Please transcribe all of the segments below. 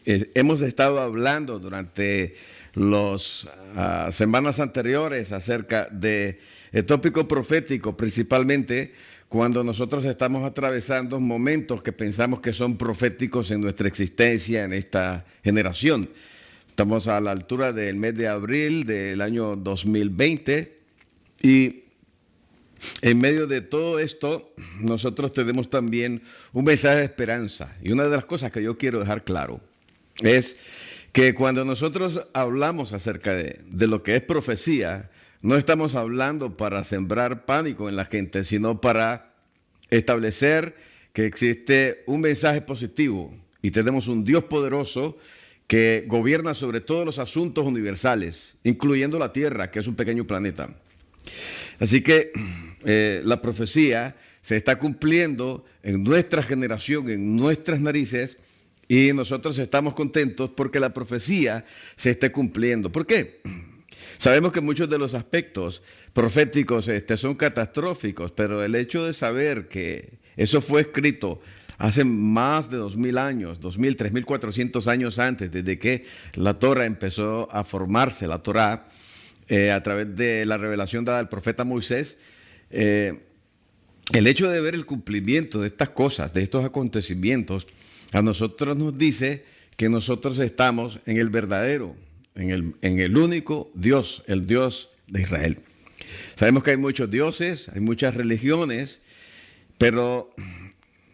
hemos estado hablando durante las semanas anteriores acerca de el tópico profético, principalmente cuando nosotros estamos atravesando momentos que pensamos que son proféticos en nuestra existencia, en esta generación. Estamos a la altura del mes de abril del año 2020 y en medio de todo esto nosotros tenemos también un mensaje de esperanza. Y una de las cosas que yo quiero dejar claro es que cuando nosotros hablamos acerca de lo que es profecía, no estamos hablando para sembrar pánico en la gente, sino para establecer que existe un mensaje positivo y tenemos un Dios poderoso que gobierna sobre todos los asuntos universales, incluyendo la Tierra, que es un pequeño planeta. Así que la profecía se está cumpliendo en nuestra generación, en nuestras narices, y nosotros estamos contentos porque la profecía se esté cumpliendo. ¿Por qué? Sabemos que muchos de los aspectos proféticos son catastróficos, pero el hecho de saber que eso fue escrito hace más de 2000 años, 2000, 3400 años antes, desde que la Torah empezó a formarse, la Torah, a través de la revelación dada al profeta Moisés, el hecho de ver el cumplimiento de estas cosas, de estos acontecimientos, a nosotros nos dice que nosotros estamos en el verdadero, en el único Dios, el Dios de Israel. Sabemos que hay muchos dioses, hay muchas religiones, pero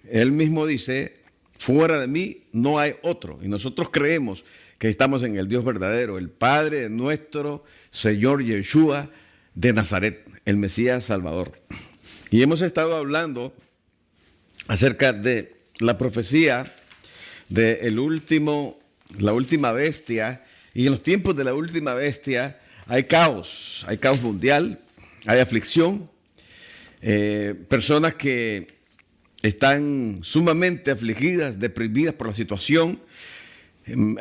Él mismo dice, fuera de mí no hay otro. Y nosotros creemos que estamos en el Dios verdadero, el Padre de nuestro Señor Yeshua de Nazaret, el Mesías Salvador. Y hemos estado hablando acerca de la profecía de la última bestia, y en los tiempos de la última bestia hay caos mundial, hay aflicción, personas que están sumamente afligidas, deprimidas por la situación.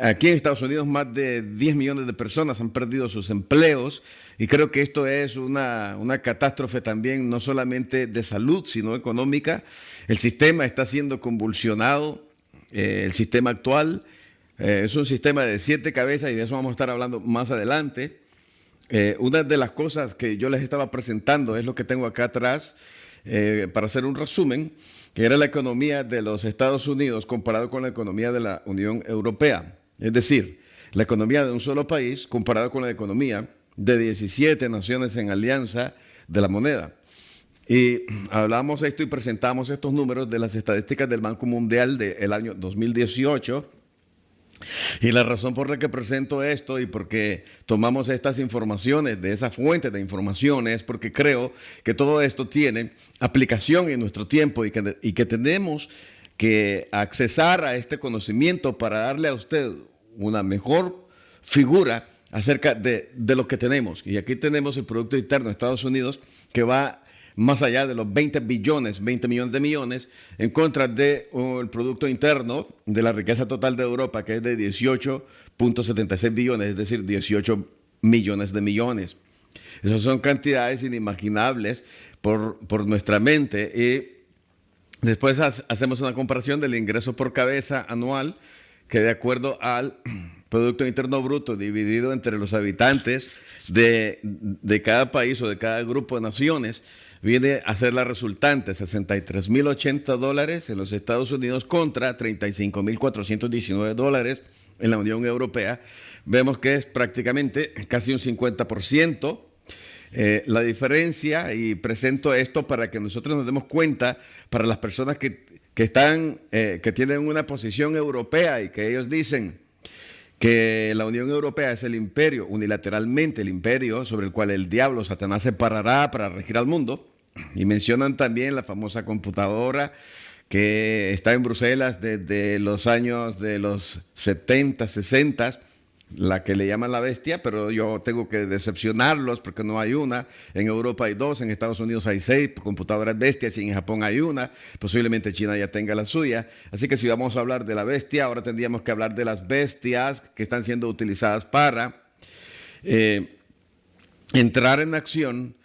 Aquí en Estados Unidos más de 10 millones de personas han perdido sus empleos y creo que esto es una catástrofe también, no solamente de salud, sino económica. El sistema está siendo convulsionado, el sistema actual es un sistema de 7 cabezas y de eso vamos a estar hablando más adelante. Una de las cosas que yo les estaba presentando es lo que tengo acá atrás, para hacer un resumen, que era la economía de los Estados Unidos comparado con la economía de la Unión Europea. Es decir, la economía de un solo país comparado con la economía de 17 naciones en alianza de la moneda. Y hablamos esto y presentamos estos números de las estadísticas del Banco Mundial del año 2018. Y la razón por la que presento esto y porque tomamos estas informaciones de esa fuente de información es porque creo que todo esto tiene aplicación en nuestro tiempo y que tenemos que accesar a este conocimiento para darle a usted una mejor figura acerca de lo que tenemos. Y aquí tenemos el Producto Interno de Estados Unidos que va más allá de los 20 billones, 20 millones de millones, en contra del Producto Interno de la riqueza total de Europa, que es de 18.76 billones, es decir, 18 millones de millones. Esas son cantidades inimaginables por nuestra mente. Y después hacemos una comparación del ingreso por cabeza anual, que de acuerdo al Producto Interno Bruto dividido entre los habitantes de cada país o de cada grupo de naciones, viene a ser la resultante, $63.080 en los Estados Unidos contra $35.419 en la Unión Europea. Vemos que es prácticamente casi un 50%. La diferencia, y presento esto para que nosotros nos demos cuenta, para las personas que tienen una posición europea y que ellos dicen que la Unión Europea es el imperio, unilateralmente el imperio sobre el cual el diablo, Satanás, se parará para regir al mundo. Y mencionan también la famosa computadora que está en Bruselas desde los años de los 70, 60, la que le llaman la bestia, pero yo tengo que decepcionarlos porque no hay una. En Europa hay 2, en Estados Unidos hay 6 computadoras bestias y en Japón hay una. Posiblemente China ya tenga la suya. Así que si vamos a hablar de la bestia, ahora tendríamos que hablar de las bestias que están siendo utilizadas para entrar en acción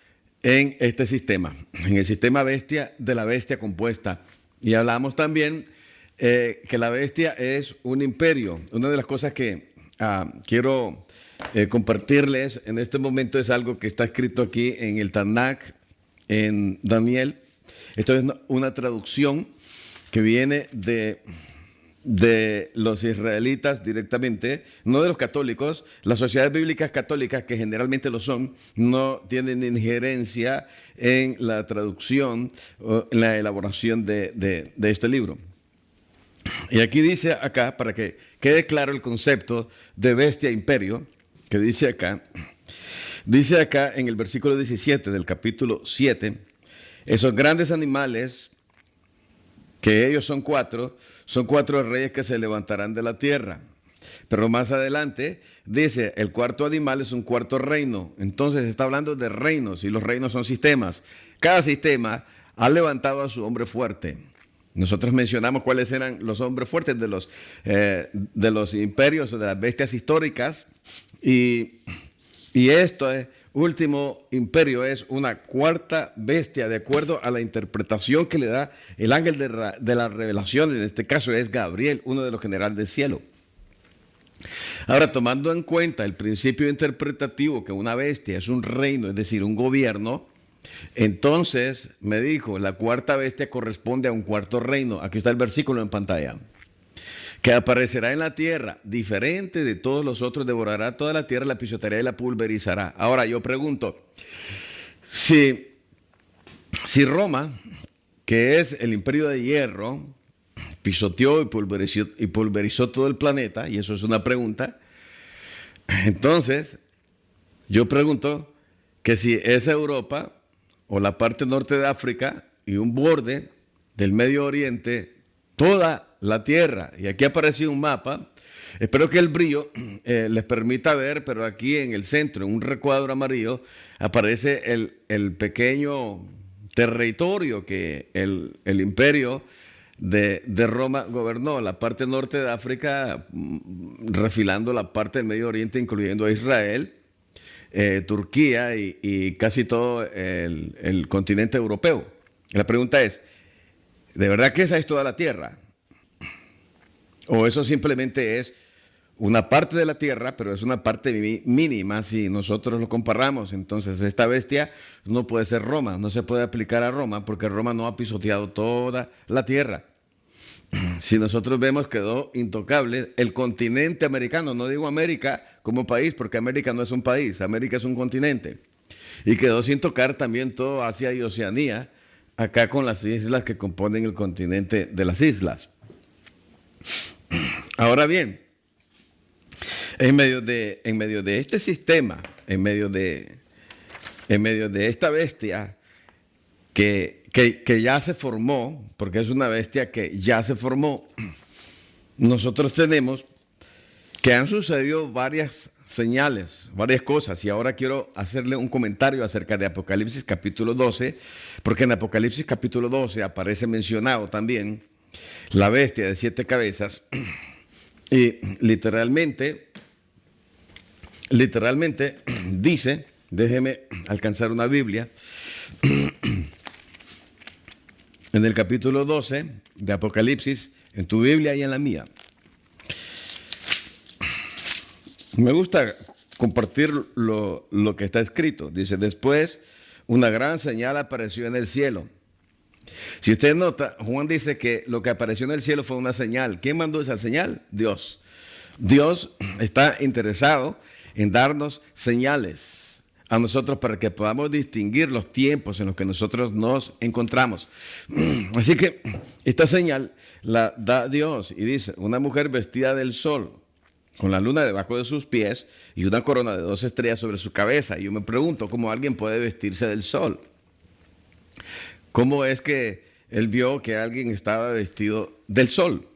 en este sistema, en el sistema bestia de la bestia compuesta. Y hablamos también que la bestia es un imperio. Una de las cosas que quiero compartirles en este momento es algo que está escrito aquí en el Tanakh, en Daniel. Esto es una traducción que viene de los israelitas directamente, no de los católicos. Las sociedades bíblicas católicas, que generalmente lo son, no tienen injerencia en la traducción o en la elaboración de este libro. Y aquí dice acá, para que quede claro el concepto de bestia imperio, que dice acá en el versículo 17 del capítulo 7, esos grandes animales, que ellos son cuatro reyes que se levantarán de la tierra. Pero más adelante dice, el cuarto animal es un cuarto reino. Entonces está hablando de reinos, y los reinos son sistemas. Cada sistema ha levantado a su hombre fuerte. Nosotros mencionamos cuáles eran los hombres fuertes de los imperios, de las bestias históricas, y este último imperio es una cuarta bestia, de acuerdo a la interpretación que le da el ángel de la revelación. En este caso es Gabriel, uno de los generales del cielo. Ahora, tomando en cuenta el principio interpretativo que una bestia es un reino, es decir, un gobierno, entonces me dijo, la cuarta bestia corresponde a un cuarto reino. Aquí está el versículo en pantalla. Que aparecerá en la tierra, diferente de todos los otros, devorará toda la tierra, la pisoteará y la pulverizará. Ahora yo pregunto, si Roma, que es el imperio de hierro, pisoteó y pulverizó todo el planeta, y eso es una pregunta, entonces yo pregunto que si es Europa o la parte norte de África y un borde del Medio Oriente, toda la tierra. Y aquí apareció un mapa. Espero que el brillo les permita ver, pero aquí en el centro, en un recuadro amarillo, aparece el pequeño territorio que el imperio de Roma gobernó, la parte norte de África, refilando la parte del Medio Oriente, incluyendo a Israel, Turquía y casi todo el continente europeo. La pregunta es, ¿de verdad que esa es toda la tierra? ¿O eso simplemente es una parte de la tierra, pero es una parte mínima si nosotros lo comparamos? Entonces esta bestia no puede ser Roma, no se puede aplicar a Roma, porque Roma no ha pisoteado toda la tierra. Si nosotros vemos, quedó intocable el continente americano. No digo América como país, porque América no es un país, América es un continente. Y quedó sin tocar también todo Asia y Oceanía, acá con las islas que componen el continente de las islas. Ahora bien, en medio de este sistema, en medio de esta bestia que ya se formó, porque es una bestia que ya se formó, nosotros tenemos que han sucedido varias señales, varias cosas, y ahora quiero hacerle un comentario acerca de Apocalipsis capítulo 12, porque en Apocalipsis capítulo 12 aparece mencionado también la bestia de 7 cabezas, y literalmente dice, déjeme alcanzar una Biblia, en el capítulo 12 de Apocalipsis, en tu Biblia y en la mía. Me gusta compartir lo que está escrito. Dice, después una gran señal apareció en el cielo. Si usted nota, Juan dice que lo que apareció en el cielo fue una señal. ¿Quién mandó esa señal? Dios. Dios está interesado en darnos señales a nosotros para que podamos distinguir los tiempos en los que nosotros nos encontramos. Así que esta señal la da Dios y dice, una mujer vestida del sol, con la luna debajo de sus pies y una corona de 2 estrellas sobre su cabeza. Y yo me pregunto, ¿cómo alguien puede vestirse del sol? ¿Cómo es que él vio que alguien estaba vestido del sol?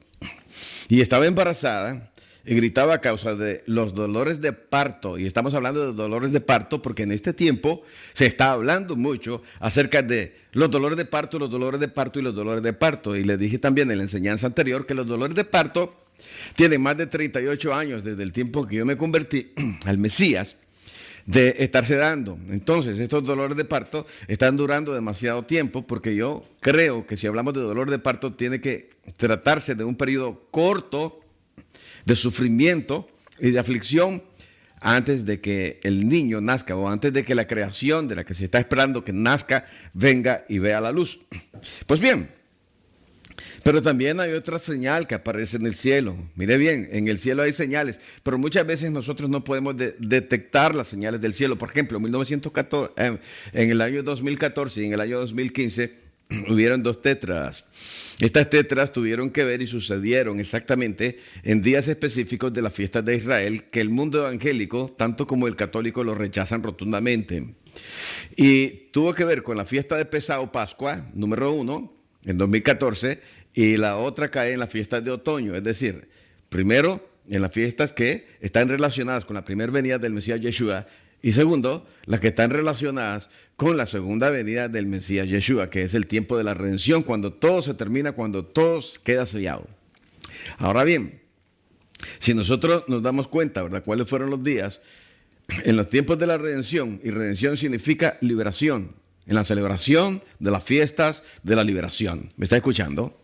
Y estaba embarazada y gritaba a causa de los dolores de parto. Y estamos hablando de dolores de parto porque en este tiempo se está hablando mucho acerca de los dolores de parto, los dolores de parto y los dolores de parto. Y les dije también en la enseñanza anterior que los dolores de parto tienen más de 38 años desde el tiempo que yo me convertí al Mesías. de estarse dando. Entonces, estos dolores de parto están durando demasiado tiempo porque yo creo que si hablamos de dolor de parto tiene que tratarse de un periodo corto de sufrimiento y de aflicción antes de que el niño nazca o antes de que la creación de la que se está esperando que nazca venga y vea la luz. Pues bien, pero también hay otra señal que aparece en el cielo. Mire bien, en el cielo hay señales, pero muchas veces nosotros no podemos detectar las señales del cielo. Por ejemplo, en 1914, en el año 2014 y en el año 2015 hubieron dos tetras. Estas tetras tuvieron que ver y sucedieron exactamente en días específicos de las fiestas de Israel que el mundo evangélico, tanto como el católico, lo rechazan rotundamente. Y tuvo que ver con la fiesta de Pesaj o Pascua, número 1, en 2014, y la otra cae en las fiestas de otoño. Es decir, primero, en las fiestas que están relacionadas con la primera venida del Mesías Yeshua, y segundo, las que están relacionadas con la segunda venida del Mesías Yeshua, que es el tiempo de la redención, cuando todo se termina, cuando todo queda sellado. Ahora bien, si nosotros nos damos cuenta, ¿verdad?, cuáles fueron los días en los tiempos de la redención, y redención significa liberación, en la celebración de las fiestas de la liberación. ¿Me está escuchando?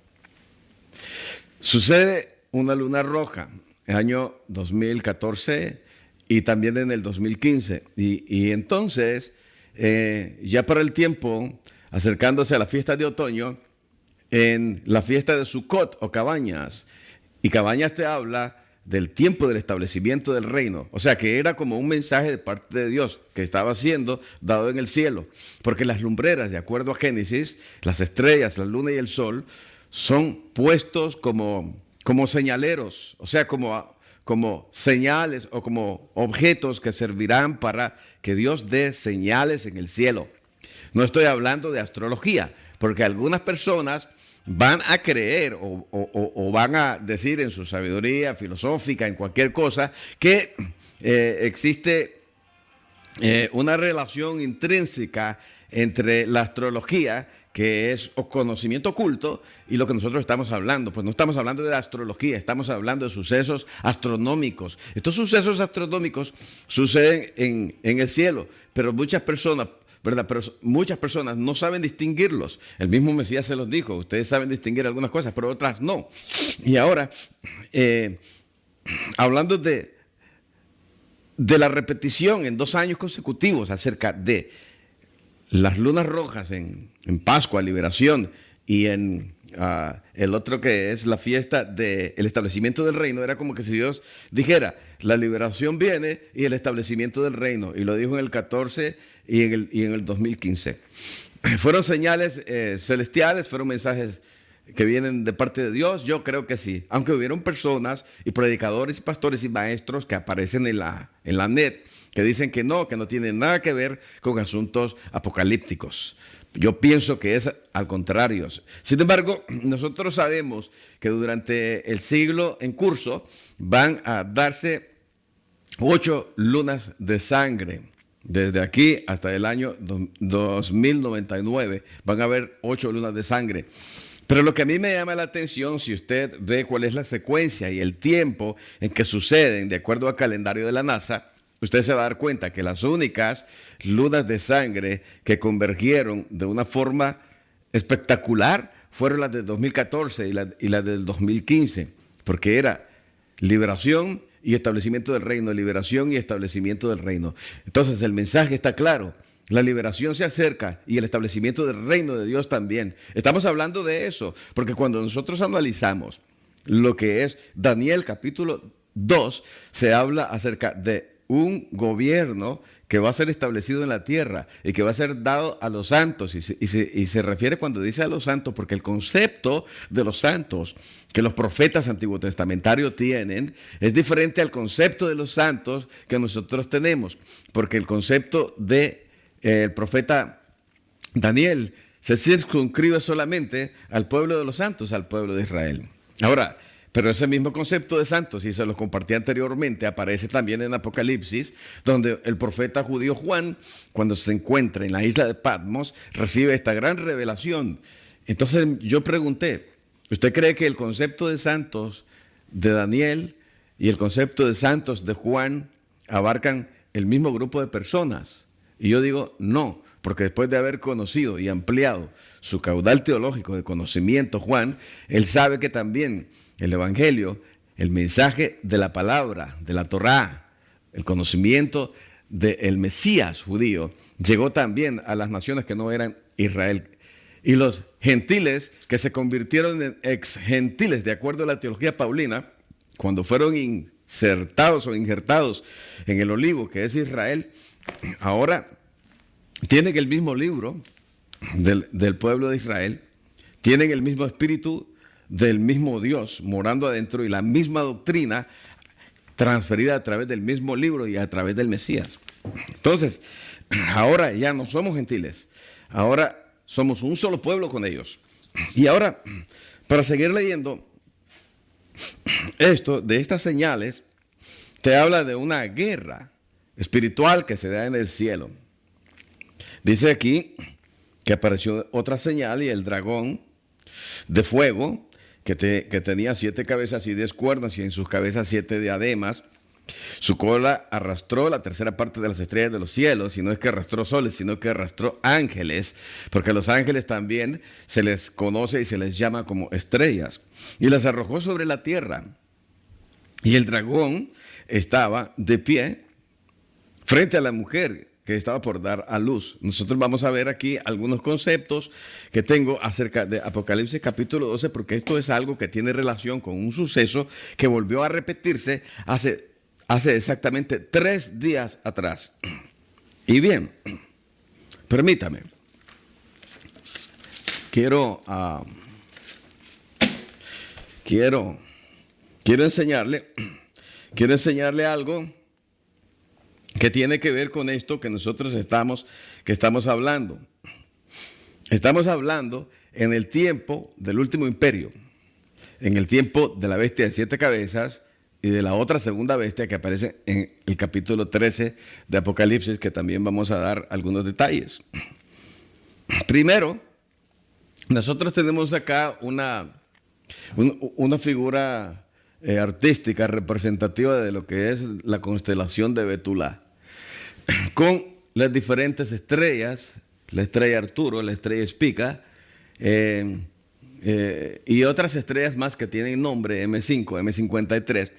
Sucede una luna roja, el año 2014 y también en el 2015. Y entonces, ya para el tiempo, acercándose a la fiesta de otoño, en la fiesta de Sukkot o Cabañas, y Cabañas te habla del tiempo del establecimiento del reino. O sea que era como un mensaje de parte de Dios que estaba siendo dado en el cielo. Porque las lumbreras, de acuerdo a Génesis, las estrellas, la luna y el sol, son puestos como señaleros, o sea, como señales o como objetos que servirán para que Dios dé señales en el cielo. No estoy hablando de astrología, porque algunas personas van a creer o van a decir en su sabiduría filosófica, en cualquier cosa, que existe una relación intrínseca entre la astrología, que es conocimiento oculto, y lo que nosotros estamos hablando. Pues no estamos hablando de astrología, estamos hablando de sucesos astronómicos. Estos sucesos astronómicos suceden en el cielo, pero muchas personas, ¿verdad?, pero muchas personas no saben distinguirlos. El mismo Mesías se los dijo, ustedes saben distinguir algunas cosas, pero otras no. Y ahora, hablando de la repetición en 2 años consecutivos acerca de las lunas rojas en Pascua, Liberación, y en el otro que es la fiesta del establecimiento del reino, era como que si Dios dijera, la liberación viene y el establecimiento del reino, y lo dijo en el 14 y en el 2015. ¿Fueron señales celestiales? ¿Fueron mensajes que vienen de parte de Dios? Yo creo que sí, aunque hubieron personas y predicadores y pastores y maestros que aparecen en la net, que dicen que no tienen nada que ver con asuntos apocalípticos. Yo pienso que es al contrario. Sin embargo, nosotros sabemos que durante el siglo en curso van a darse 8 lunas de sangre. Desde aquí hasta el año 2099 van a haber 8 lunas de sangre. Pero lo que a mí me llama la atención, si usted ve cuál es la secuencia y el tiempo en que suceden, de acuerdo al calendario de la NASA, usted se va a dar cuenta que las únicas lunas de sangre que convergieron de una forma espectacular fueron las del 2014 y las del 2015, porque era liberación y establecimiento del reino, liberación y establecimiento del reino. Entonces el mensaje está claro. La liberación se acerca y el establecimiento del reino de Dios también. Estamos hablando de eso, porque cuando nosotros analizamos lo que es Daniel capítulo 2, se habla acerca de un gobierno que va a ser establecido en la tierra y que va a ser dado a los santos. Y se refiere cuando dice a los santos, porque el concepto de los santos que los profetas antiguos testamentarios tienen es diferente al concepto de los santos que nosotros tenemos, porque el concepto de el profeta Daniel se circunscribe solamente al pueblo de los santos, al pueblo de Israel. Ahora, pero ese mismo concepto de santos, y se los compartí anteriormente, aparece también en Apocalipsis, donde el profeta judío Juan, cuando se encuentra en la isla de Patmos, recibe esta gran revelación. Entonces yo pregunté, ¿usted cree que el concepto de santos de Daniel y el concepto de santos de Juan abarcan el mismo grupo de personas. Y yo digo, no, porque después de haber conocido y ampliado su caudal teológico de conocimiento, Juan, él sabe que también el Evangelio, el mensaje de la palabra, de la Torá, el conocimiento del Mesías judío, llegó también a las naciones que no eran Israel. Y los gentiles que se convirtieron en ex-gentiles, de acuerdo a la teología paulina, cuando fueron insertados o injertados en el olivo, que es Israel, ahora tienen el mismo libro del pueblo de Israel, tienen el mismo espíritu del mismo Dios morando adentro y la misma doctrina transferida a través del mismo libro y a través del Mesías. Entonces, ahora ya no somos gentiles, ahora somos un solo pueblo con ellos. Y ahora, para seguir leyendo esto, de estas señales, te habla de una guerra espiritual que se da en el cielo. Dice aquí que apareció otra señal y el dragón de fuego que tenía 7 cabezas y 10 cuernos y en sus cabezas 7 diademas. Su cola arrastró la tercera parte de las estrellas de los cielos, y no es que arrastró soles, sino que arrastró ángeles, porque a los ángeles también se les conoce y se les llama como estrellas, y las arrojó sobre la tierra. Y el dragón estaba de pie frente a la mujer que estaba por dar a luz. Nosotros vamos a ver aquí algunos conceptos que tengo acerca de Apocalipsis capítulo 12, porque esto es algo que tiene relación con un suceso que volvió a repetirse hace exactamente 3 días atrás. Y bien, permítame. Quiero enseñarle algo que tiene que ver con esto que nosotros estamos hablando. Estamos hablando en el tiempo del último imperio, en el tiempo de la bestia de 7 cabezas y de la otra segunda bestia que aparece en el capítulo 13 de Apocalipsis, que también vamos a dar algunos detalles. Primero, nosotros tenemos acá una figura artística representativa de lo que es la constelación de Betula, con las diferentes estrellas, la estrella Arturo, la estrella Espica, y otras estrellas más que tienen nombre, M5, M53.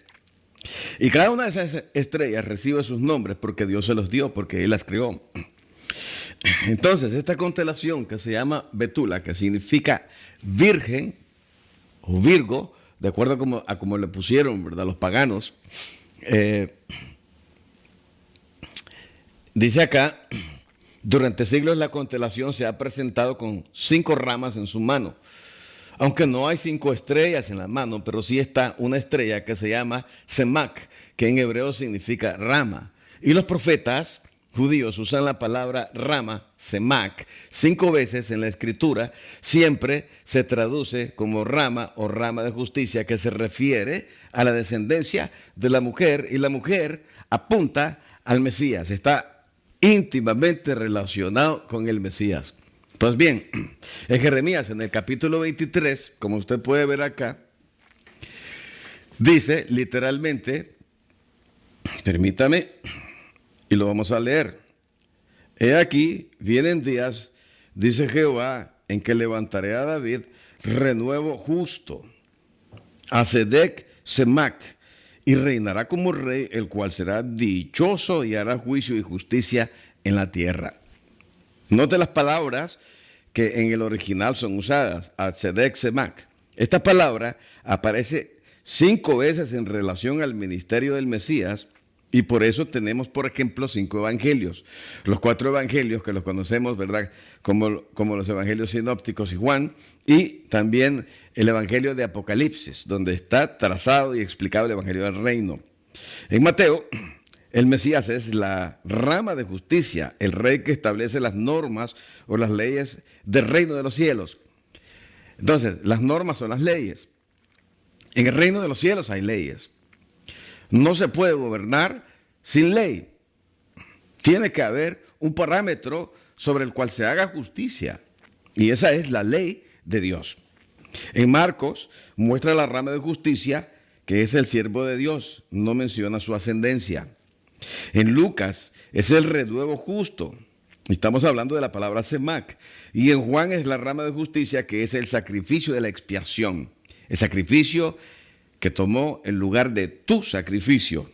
Y cada una de esas estrellas recibe sus nombres porque Dios se los dio, porque Él las creó. Entonces, esta constelación que se llama Betula, que significa virgen o Virgo, de acuerdo a como le pusieron, ¿verdad?, los paganos, dice acá, durante siglos la constelación se ha presentado con 5 ramas en su mano. Aunque no hay 5 estrellas en la mano, pero sí está una estrella que se llama Semac, que en hebreo significa rama. Y los profetas judíos usan la palabra rama, Semac, 5 veces en la escritura. Siempre se traduce como rama o rama de justicia, que se refiere a la descendencia de la mujer, y la mujer apunta al Mesías, está íntimamente relacionado con el Mesías. Pues bien, en Jeremías, en el capítulo 23, como usted puede ver acá, dice literalmente, permítame, y lo vamos a leer. He aquí, vienen días, dice Jehová, en que levantaré a David renuevo justo, a Sedec Semac, y reinará como rey, el cual será dichoso y hará juicio y justicia en la tierra. Note las palabras que en el original son usadas, Tzedek Semac. Esta palabra aparece 5 veces en relación al ministerio del Mesías, y por eso tenemos, por ejemplo, 5 evangelios. Los 4 evangelios que los conocemos, ¿verdad?, como los evangelios sinópticos y Juan, y también el evangelio de Apocalipsis, donde está trazado y explicado el evangelio del reino. En Mateo, el Mesías es la rama de justicia, el rey que establece las normas o las leyes del reino de los cielos. Entonces, las normas son las leyes. En el reino de los cielos hay leyes. No se puede gobernar sin ley. Tiene que haber un parámetro sobre el cual se haga justicia. Y esa es la ley de Dios. En Marcos muestra la rama de justicia, que es el siervo de Dios. No menciona su ascendencia. En Lucas es el renuevo justo. Estamos hablando de la palabra semac. Y en Juan es la rama de justicia, que es el sacrificio de la expiación. El sacrificio que tomó el lugar de tu sacrificio.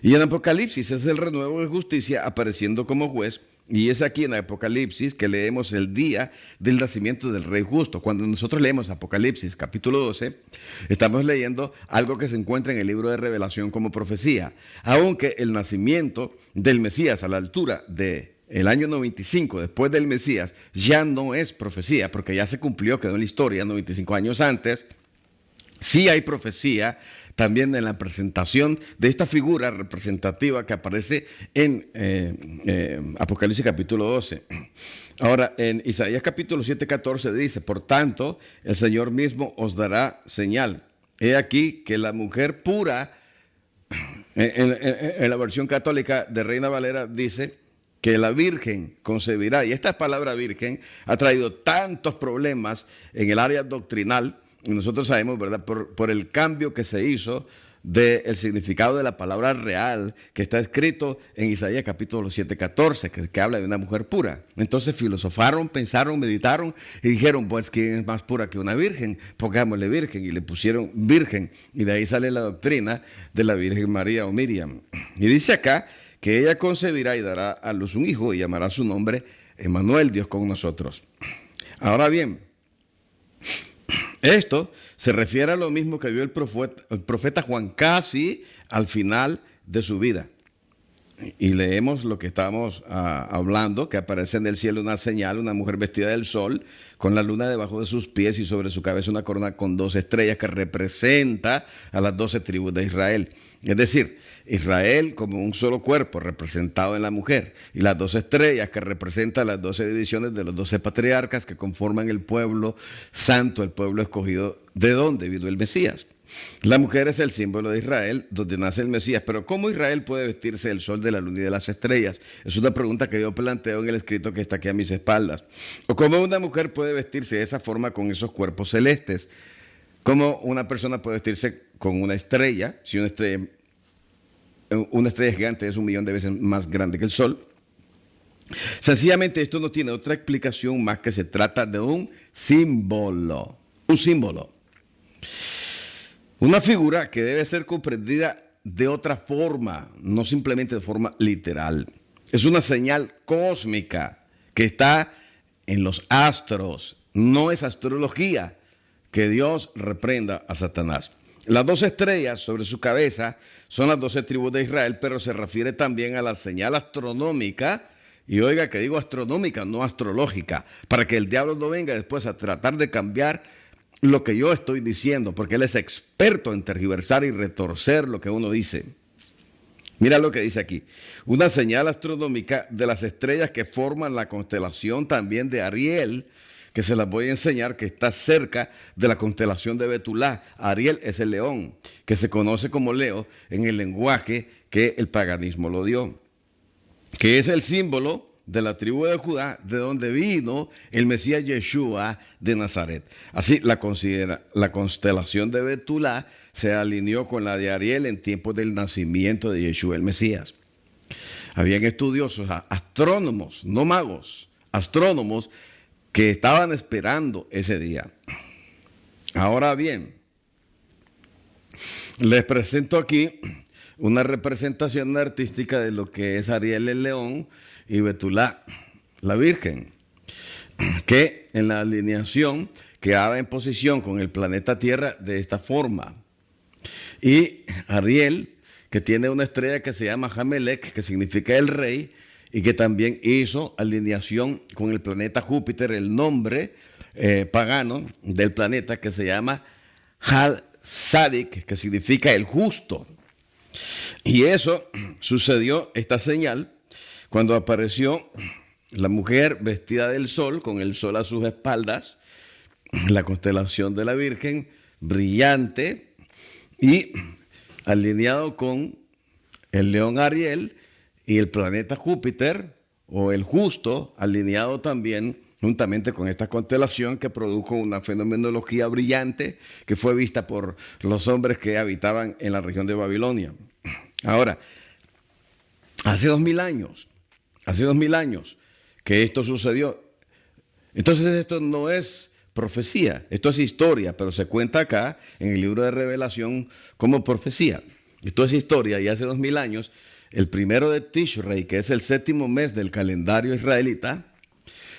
Y en Apocalipsis es el renuevo de justicia apareciendo como juez. Y es aquí en Apocalipsis que leemos el día del nacimiento del Rey Justo. Cuando nosotros leemos Apocalipsis capítulo 12, estamos leyendo algo que se encuentra en el libro de Revelación como profecía. Aunque el nacimiento del Mesías a la altura del año 95 después del Mesías ya no es profecía, porque ya se cumplió, quedó en la historia 95 años antes. Sí hay profecía también en la presentación de esta figura representativa que aparece en Apocalipsis capítulo 12. Ahora, en Isaías capítulo 7:14 dice: por tanto, el Señor mismo os dará señal. He aquí que la mujer pura, en la versión católica de Reina Valera dice que la Virgen concebirá. Y esta palabra virgen ha traído tantos problemas en el área doctrinal. Y nosotros sabemos, ¿verdad?, por el cambio que se hizo del significado de la palabra real que está escrito en Isaías capítulo 7:14, que habla de una mujer pura. Entonces filosofaron, pensaron, meditaron y dijeron: pues, ¿quién es más pura que una virgen? Pongámosle virgen, y le pusieron virgen. Y de ahí sale la doctrina de la Virgen María o Miriam. Y dice acá que ella concebirá y dará a luz un hijo y llamará su nombre Emmanuel, Dios con nosotros. Ahora bien, esto se refiere a lo mismo que vio el profeta Juan casi al final de su vida. Y leemos lo que estamos hablando, que aparece en el cielo una señal, una mujer vestida del sol, con la luna debajo de sus pies y sobre su cabeza una corona con 12 estrellas que representa a las 12 tribus de Israel. Es decir, Israel como un solo cuerpo representado en la mujer, y las 12 estrellas que representan las 12 divisiones de los 12 patriarcas que conforman el pueblo santo, el pueblo escogido, de donde vino el Mesías. La mujer es el símbolo de Israel, donde nace el Mesías. Pero ¿cómo Israel puede vestirse del sol, de la luna y de las estrellas? Es una pregunta que yo planteo en el escrito que está aquí a mis espaldas. ¿O cómo una mujer puede vestirse de esa forma con esos cuerpos celestes? ¿Cómo una persona puede vestirse con una estrella? Si una estrella gigante es 1.000.000 de veces más grande que el sol. Sencillamente esto no tiene otra explicación más que se trata de un símbolo. Un símbolo. Una figura que debe ser comprendida de otra forma, no simplemente de forma literal. Es una señal cósmica que está en los astros. No es astrología. Que Dios reprenda a Satanás. Las 12 estrellas sobre su cabeza son las 12 tribus de Israel, pero se refiere también a la señal astronómica. Y oiga que digo astronómica, no astrológica, para que el diablo no venga después a tratar de cambiar lo que yo estoy diciendo, porque él es experto en tergiversar y retorcer lo que uno dice. Mira lo que dice aquí: una señal astronómica de las estrellas que forman la constelación también de Ariel, que se las voy a enseñar, que está cerca de la constelación de Betulá. Ariel es el león, que se conoce como Leo en el lenguaje que el paganismo lo dio, que es el símbolo de la tribu de Judá, de donde vino el Mesías Yeshua de Nazaret. Así, la constelación de Betulá se alineó con la de Ariel en tiempos del nacimiento de Yeshua el Mesías. Habían estudiosos, astrónomos, no magos, astrónomos, que estaban esperando ese día. Ahora bien, les presento aquí una representación artística de lo que es Ariel el león y Betulá, la Virgen, que en la alineación quedaba en posición con el planeta Tierra de esta forma. Y Ariel, que tiene una estrella que se llama Jamelec, que significa el rey, y que también hizo alineación con el planeta Júpiter, el nombre pagano del planeta que se llama Hal-Sadik, que significa el justo. Y eso sucedió, esta señal, cuando apareció la mujer vestida del sol, con el sol a sus espaldas, la constelación de la Virgen, brillante, y alineado con el león Ariel y el planeta Júpiter, o el justo, alineado también juntamente con esta constelación que produjo una fenomenología brillante que fue vista por los hombres que habitaban en la región de Babilonia. Ahora, Hace 2000 años, hace 2000 años que esto sucedió. Entonces esto no es profecía, esto es historia, pero se cuenta acá en el libro de Revelación como profecía. Esto es historia y hace 2000 años, el primero de Tishrei, que es el 7º mes del calendario israelita,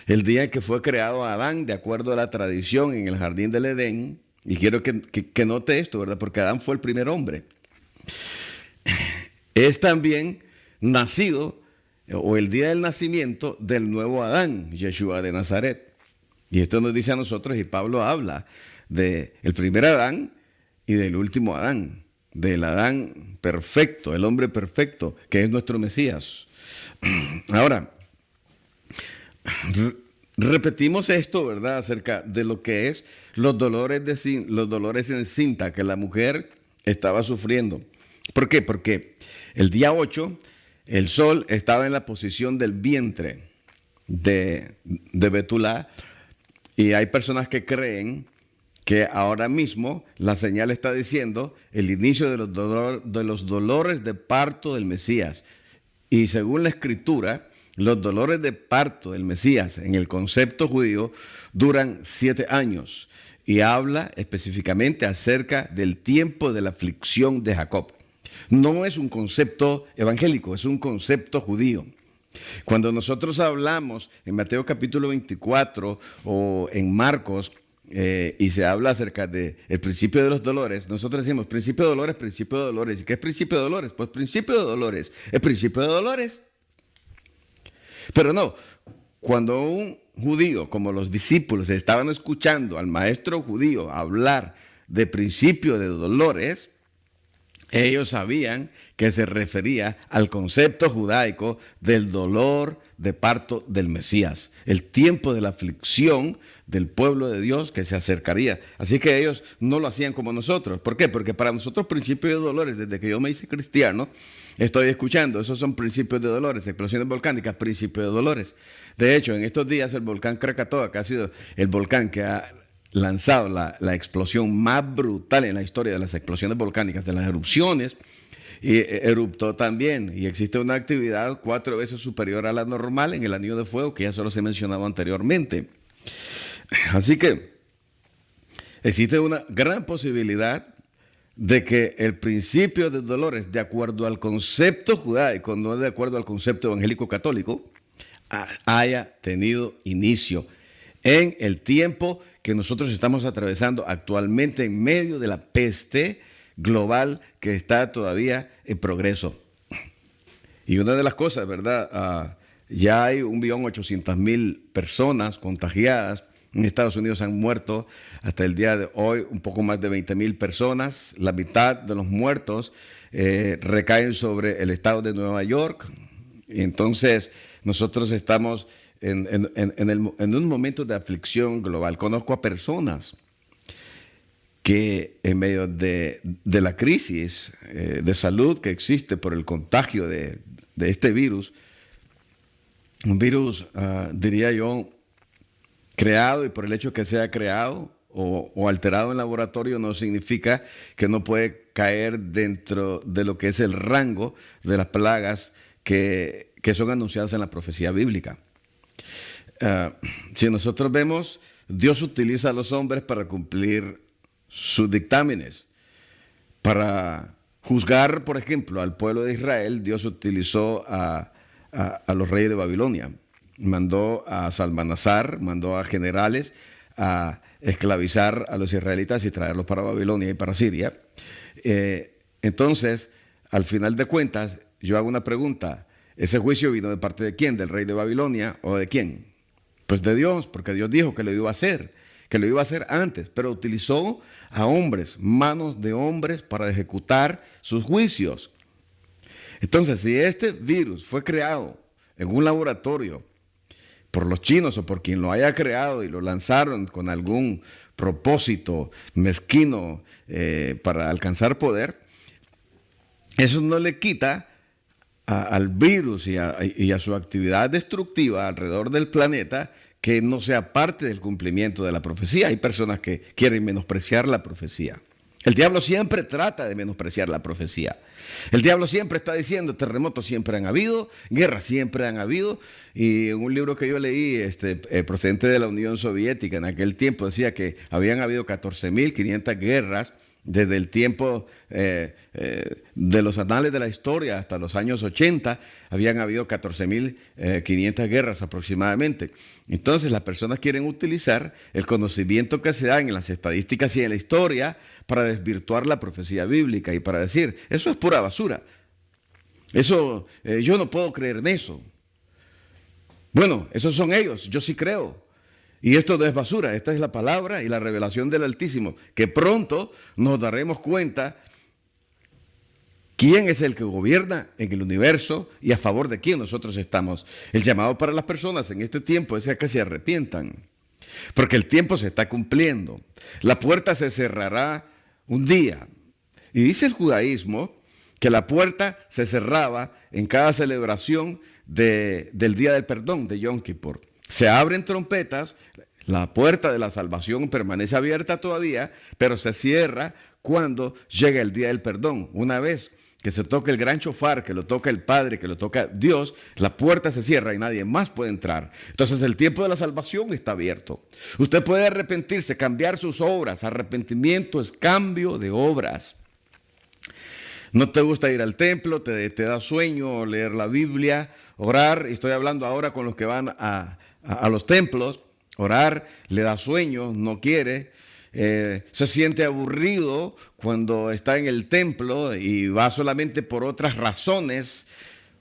el día en que fue creado Adán, de acuerdo a la tradición en el jardín del Edén, y quiero que note esto, ¿verdad? Porque Adán fue el primer hombre. Es también nacido, o el día del nacimiento del nuevo Adán, Yeshua de Nazaret. Y esto nos dice a nosotros, y Pablo habla del primer Adán y del último Adán, del Adán perfecto, el hombre perfecto, que es nuestro Mesías. Ahora, repetimos esto, ¿verdad?, acerca de lo que es los dolores en cinta que la mujer estaba sufriendo. ¿Por qué? Porque el día 8, el sol estaba en la posición del vientre de Betulá, y hay personas que creen que ahora mismo la señal está diciendo el inicio de los dolores de parto del Mesías. Y según la Escritura, los dolores de parto del Mesías en el concepto judío duran 7 años y habla específicamente acerca del tiempo de la aflicción de Jacob. No es un concepto evangélico, es un concepto judío. Cuando nosotros hablamos en Mateo capítulo 24 o en Marcos y se habla acerca del principio de los dolores, nosotros decimos principio de dolores, principio de dolores. ¿Y qué es principio de dolores? Pues principio de dolores, es principio de dolores. Pero no, cuando un judío, como los discípulos, estaban escuchando al maestro judío hablar de principio de dolores, ellos sabían que se refería al concepto judaico del dolor de parto del Mesías, el tiempo de la aflicción del pueblo de Dios que se acercaría. Así que ellos no lo hacían como nosotros. ¿Por qué? Porque para nosotros principios de dolores, desde que yo me hice cristiano, estoy escuchando, esos son principios de dolores, explosiones volcánicas, principios de dolores. De hecho, en estos días el volcán Krakatoa, que ha sido el volcán que ha lanzado la explosión más brutal en la historia de las explosiones volcánicas, de las erupciones, y eruptó también, y existe una actividad 4 veces superior a la normal en el anillo de fuego, que ya solo se mencionaba anteriormente. Así que existe una gran posibilidad de que el principio de dolores, de acuerdo al concepto judaico, no de acuerdo al concepto evangélico católico, haya tenido inicio en el tiempo que nosotros estamos atravesando actualmente en medio de la peste global que está todavía en progreso. Y una de las cosas, ¿verdad? Ya hay 1.800.000 personas contagiadas. En Estados Unidos han muerto hasta el día de hoy un poco más de 20.000 personas. La mitad de los muertos recaen sobre el estado de Nueva York. Entonces, nosotros estamos en un momento de aflicción global. Conozco a personas que en medio de la crisis de salud que existe por el contagio de este virus, un virus, diría yo, creado, y por el hecho que sea creado o alterado en laboratorio no significa que no puede caer dentro de lo que es el rango de las plagas que son anunciadas en la profecía bíblica. Si nosotros vemos, Dios utiliza a los hombres para cumplir sus dictámenes. Para juzgar, por ejemplo, al pueblo de Israel, Dios utilizó a los reyes de Babilonia. Mandó a Salmanasar, mandó a generales a esclavizar a los israelitas y traerlos para Babilonia y para Siria. Entonces, al final de cuentas, yo hago una pregunta. ¿Ese juicio vino de parte de quién? ¿Del rey de Babilonia o de quién? Pues de Dios, porque Dios dijo que lo iba a hacer, que lo iba a hacer antes, pero utilizó a hombres, manos de hombres para ejecutar sus juicios. Entonces, si este virus fue creado en un laboratorio por los chinos o por quien lo haya creado y lo lanzaron con algún propósito mezquino para alcanzar poder, eso no le quita al virus y a su actividad destructiva alrededor del planeta que no sea parte del cumplimiento de la profecía. Hay personas que quieren menospreciar la profecía. El diablo siempre trata de menospreciar la profecía. El diablo siempre está diciendo, terremotos siempre han habido, guerras siempre han habido. Y en un libro que yo leí, procedente de la Unión Soviética, en aquel tiempo decía que habían habido 14.500 guerras desde el tiempo de los anales de la historia hasta los años 80, habían habido 14.500 guerras aproximadamente. Entonces las personas quieren utilizar el conocimiento que se da en las estadísticas y en la historia para desvirtuar la profecía bíblica y para decir, eso es pura basura. Eso, yo no puedo creer en eso. Bueno, esos son ellos, yo sí creo. Y esto no es basura, esta es la palabra y la revelación del Altísimo, que pronto nos daremos cuenta quién es el que gobierna en el universo y a favor de quién nosotros estamos. El llamado para las personas en este tiempo es a que se arrepientan, porque el tiempo se está cumpliendo. La puerta se cerrará un día. Y dice el judaísmo que la puerta se cerraba en cada celebración del Día del Perdón, de Yom Kippur. Se abren trompetas, la puerta de la salvación permanece abierta todavía, pero se cierra cuando llega el Día del Perdón. Una vez que se toca el gran shofar, que lo toca el Padre, que lo toca Dios, la puerta se cierra y nadie más puede entrar. Entonces el tiempo de la salvación está abierto. Usted puede arrepentirse, cambiar sus obras. Arrepentimiento es cambio de obras. No te gusta ir al templo, te da sueño leer la Biblia, orar. Estoy hablando ahora con los que van a los templos. Orar le da sueño, no quiere. Se siente aburrido cuando está en el templo y va solamente por otras razones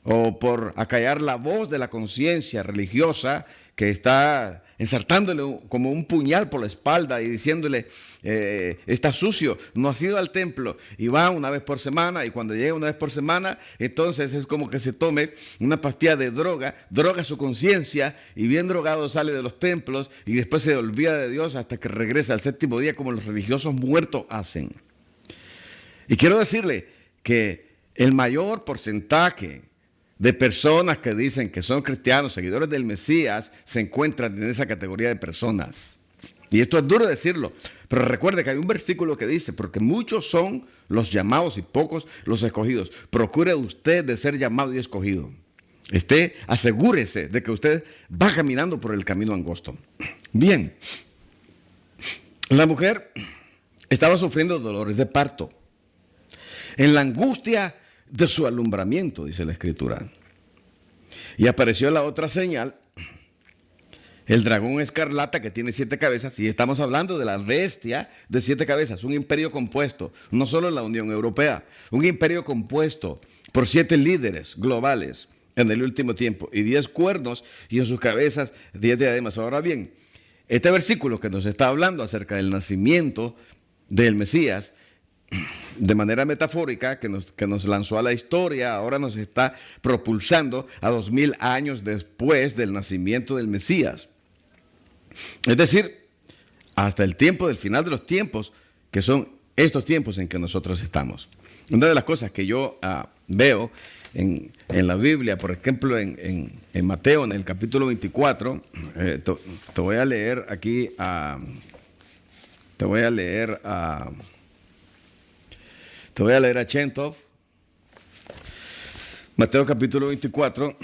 o por acallar la voz de la conciencia religiosa que está ensartándole como un puñal por la espalda y diciéndole, está sucio, no has ido al templo, y va una vez por semana, y cuando llega una vez por semana, entonces es como que se tome una pastilla de droga su conciencia, y bien drogado sale de los templos, y después se olvida de Dios hasta que regresa al séptimo día, como los religiosos muertos hacen. Y quiero decirle que el mayor porcentaje de personas que dicen que son cristianos, seguidores del Mesías, se encuentran en esa categoría de personas. Y esto es duro decirlo, pero recuerde que hay un versículo que dice, porque muchos son los llamados y pocos los escogidos. Procure usted de ser llamado y escogido. Asegúrese de que usted va caminando por el camino angosto. Bien, la mujer estaba sufriendo dolores de parto. En la angustia de su alumbramiento, dice la Escritura. Y apareció la otra señal, el dragón escarlata que tiene 7 cabezas, y estamos hablando de la bestia de 7 cabezas, un imperio compuesto, no solo en la Unión Europea, un imperio compuesto por 7 líderes globales en el último tiempo, y 10 cuernos, y en sus cabezas 10 diademas. Ahora bien, este versículo que nos está hablando acerca del nacimiento del Mesías, de manera metafórica, que nos lanzó a la historia, ahora nos está propulsando a 2000 años después del nacimiento del Mesías. Es decir, hasta el tiempo del final de los tiempos, que son estos tiempos en que nosotros estamos. Una de las cosas que yo veo en la Biblia, por ejemplo, en Mateo, en el capítulo 24, te voy a leer aquí, te voy a leer a Chentov, Mateo capítulo 24,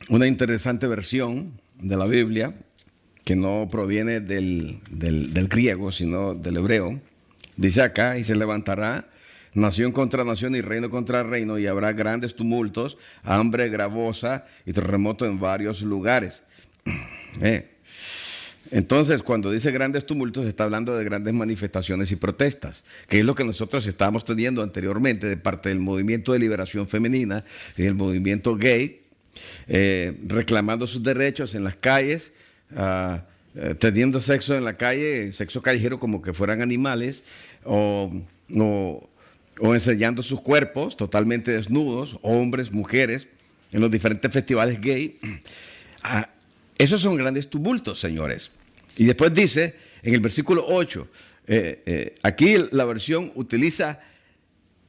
una interesante versión de la Biblia que no proviene del griego, sino del hebreo. Dice acá, y se levantará nación contra nación y reino contra reino, y habrá grandes tumultos, hambre gravosa y terremoto en varios lugares. Entonces, cuando dice grandes tumultos, está hablando de grandes manifestaciones y protestas, que es lo que nosotros estábamos teniendo anteriormente de parte del movimiento de liberación femenina y del movimiento gay, reclamando sus derechos en las calles, teniendo sexo en la calle, sexo callejero como que fueran animales, o enseñando sus cuerpos totalmente desnudos, hombres, mujeres, en los diferentes festivales gay. Esos son grandes tumultos, señores. Y después dice, en el versículo 8, aquí la versión utiliza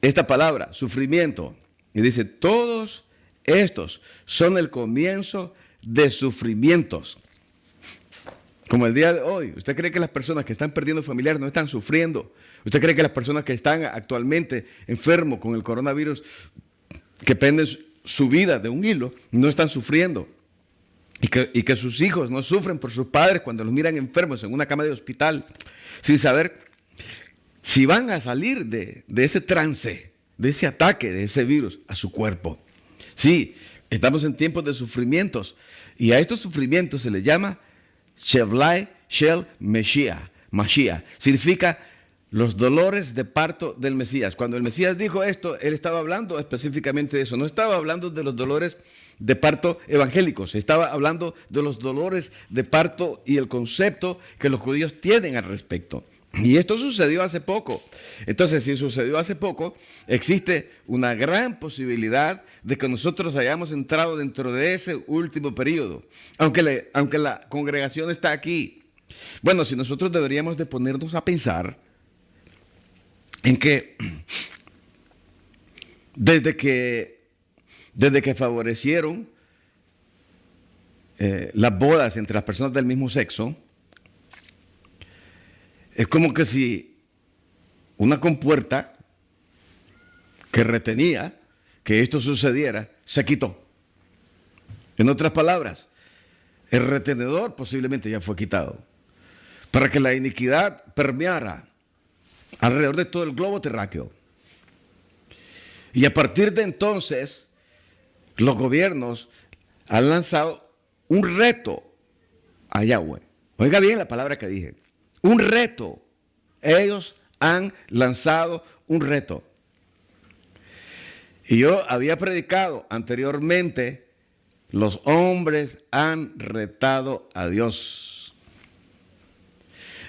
esta palabra, sufrimiento. Y dice, todos estos son el comienzo de sufrimientos. Como el día de hoy. ¿Usted cree que las personas que están perdiendo familiares no están sufriendo? ¿Usted cree que las personas que están actualmente enfermos con el coronavirus, que penden su vida de un hilo, no están sufriendo? Y que sus hijos no sufren por sus padres cuando los miran enfermos en una cama de hospital, sin saber si van a salir de ese trance, de ese ataque, de ese virus a su cuerpo. Sí, estamos en tiempos de sufrimientos, y a estos sufrimientos se les llama Shevlai Shel Mashiach. Significa los dolores de parto del Mesías. Cuando el Mesías dijo esto, él estaba hablando específicamente de eso. No estaba hablando de los dolores de parto evangélicos, estaba hablando de los dolores de parto y el concepto que los judíos tienen al respecto. Y esto sucedió hace poco. Entonces, si sucedió hace poco, existe una gran posibilidad de que nosotros hayamos entrado dentro de ese último periodo, aunque la congregación está aquí. Bueno, si nosotros deberíamos de ponernos a pensar en que desde que favorecieron las bodas entre las personas del mismo sexo, es como que si una compuerta que retenía que esto sucediera se quitó. En otras palabras, el retenedor posiblemente ya fue quitado para que la iniquidad permeara alrededor de todo el globo terráqueo. Y a partir de entonces, los gobiernos han lanzado un reto a Yahweh. Oiga bien la palabra que dije. Un reto. Ellos han lanzado un reto. Y yo había predicado anteriormente, los hombres han retado a Dios.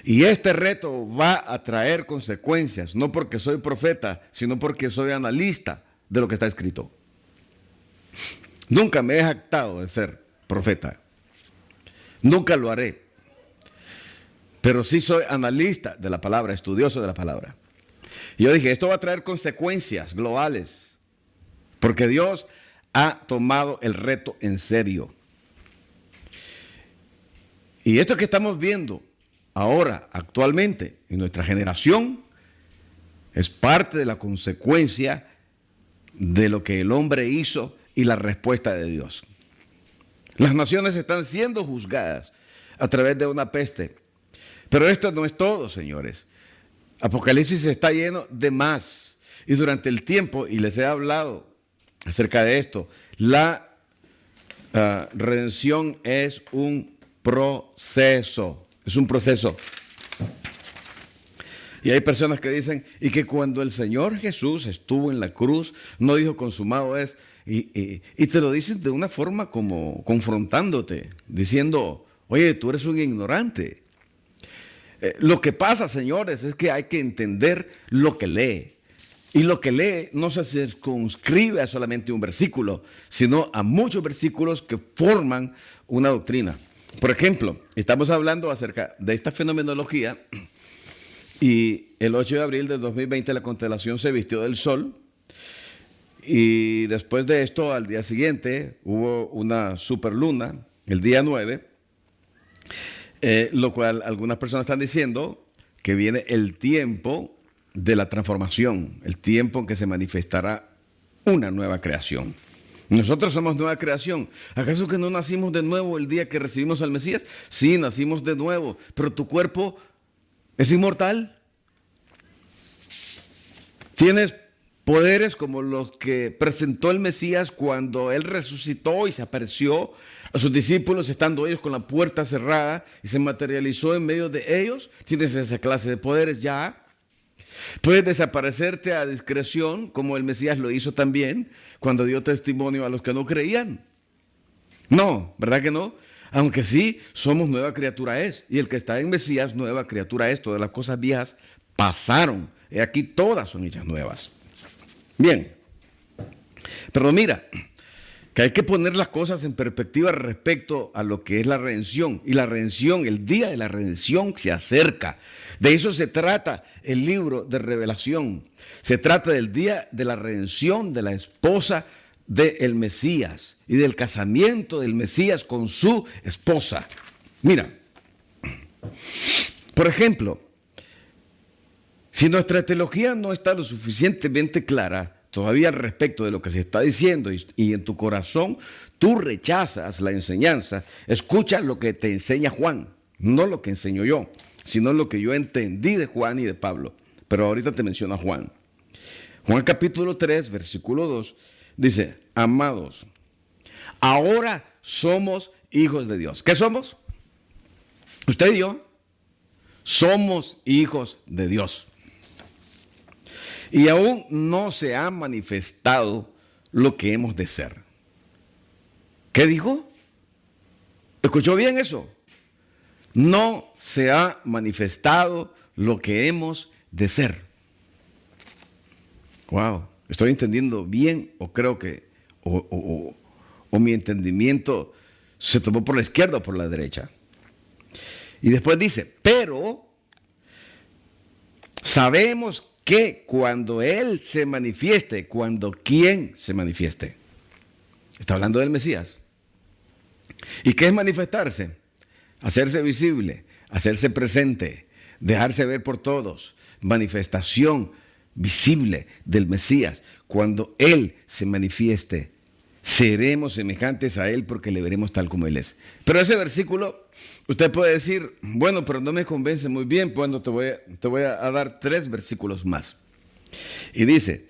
Y este reto va a traer consecuencias, no porque soy profeta, sino porque soy analista de lo que está escrito. Nunca me he jactado de ser profeta. Nunca lo haré. Pero sí soy analista de la palabra, estudioso de la palabra. Y yo dije, esto va a traer consecuencias globales, porque Dios ha tomado el reto en serio. Y esto que estamos viendo ahora, actualmente, en nuestra generación, es parte de la consecuencia de lo que el hombre hizo y la respuesta de Dios. Las naciones están siendo juzgadas a través de una peste. Pero esto no es todo, señores. Apocalipsis está lleno de más. Y durante el tiempo, y les he hablado acerca de esto, la redención es un proceso. Es un proceso. Y hay personas que dicen, y que cuando el Señor Jesús estuvo en la cruz, no dijo consumado es, y te lo dicen de una forma como confrontándote, diciendo, oye, tú eres un ignorante. Lo que pasa, señores, es que hay que entender lo que lee. Y lo que lee no se circunscribe a solamente un versículo, sino a muchos versículos que forman una doctrina. Por ejemplo, estamos hablando acerca de esta fenomenología y el 8 de abril de 2020 la constelación se vistió del sol y después de esto, al día siguiente, hubo una superluna, el día 9, lo cual algunas personas están diciendo que viene el tiempo de la transformación, el tiempo en que se manifestará una nueva creación. Nosotros somos nueva creación. ¿Acaso que no nacimos de nuevo el día que recibimos al Mesías? Sí, nacimos de nuevo, pero tu cuerpo es inmortal. Tienes poderes como los que presentó el Mesías cuando él resucitó y se apareció a sus discípulos estando ellos con la puerta cerrada y se materializó en medio de ellos. Tienes esa clase de poderes ya. Puedes desaparecerte a discreción como el Mesías lo hizo también cuando dio testimonio a los que no creían. No, ¿verdad que no? Aunque sí, somos nueva criatura es. Y el que está en Mesías, nueva criatura es. Todas las cosas viejas pasaron. Y aquí todas son hechas nuevas. Bien, pero mira, que hay que poner las cosas en perspectiva respecto a lo que es la redención. Y la redención, el día de la redención se acerca. De eso se trata el libro de Revelación. Se trata del día de la redención de la esposa del Mesías y del casamiento del Mesías con su esposa. Mira, Por ejemplo, si nuestra teología no está lo suficientemente clara todavía al respecto de lo que se está diciendo y en tu corazón tú rechazas la enseñanza, escucha lo que te enseña Juan, no lo que enseño yo, sino lo que yo entendí de Juan y de Pablo. Pero ahorita te menciono a Juan. Juan capítulo 3, versículo 2, dice, amados, ahora somos hijos de Dios. ¿Qué somos? Usted y yo somos hijos de Dios. Y aún no se ha manifestado lo que hemos de ser. ¿Qué dijo? ¿Escuchó bien eso? No se ha manifestado lo que hemos de ser. Wow, ¿estoy entendiendo bien o creo que o mi entendimiento se tomó por la izquierda o por la derecha? Y después dice, pero sabemos que cuando Él se manifieste, cuando ¿quién se manifieste? Está hablando del Mesías. ¿Y qué es manifestarse? Hacerse visible, hacerse presente, dejarse ver por todos. Manifestación visible del Mesías. Cuando Él se manifieste, seremos semejantes a Él porque le veremos tal como Él es. Pero ese versículo, usted puede decir, bueno, pero no me convence muy bien. Bueno, te voy a dar 3 versículos más. Y dice,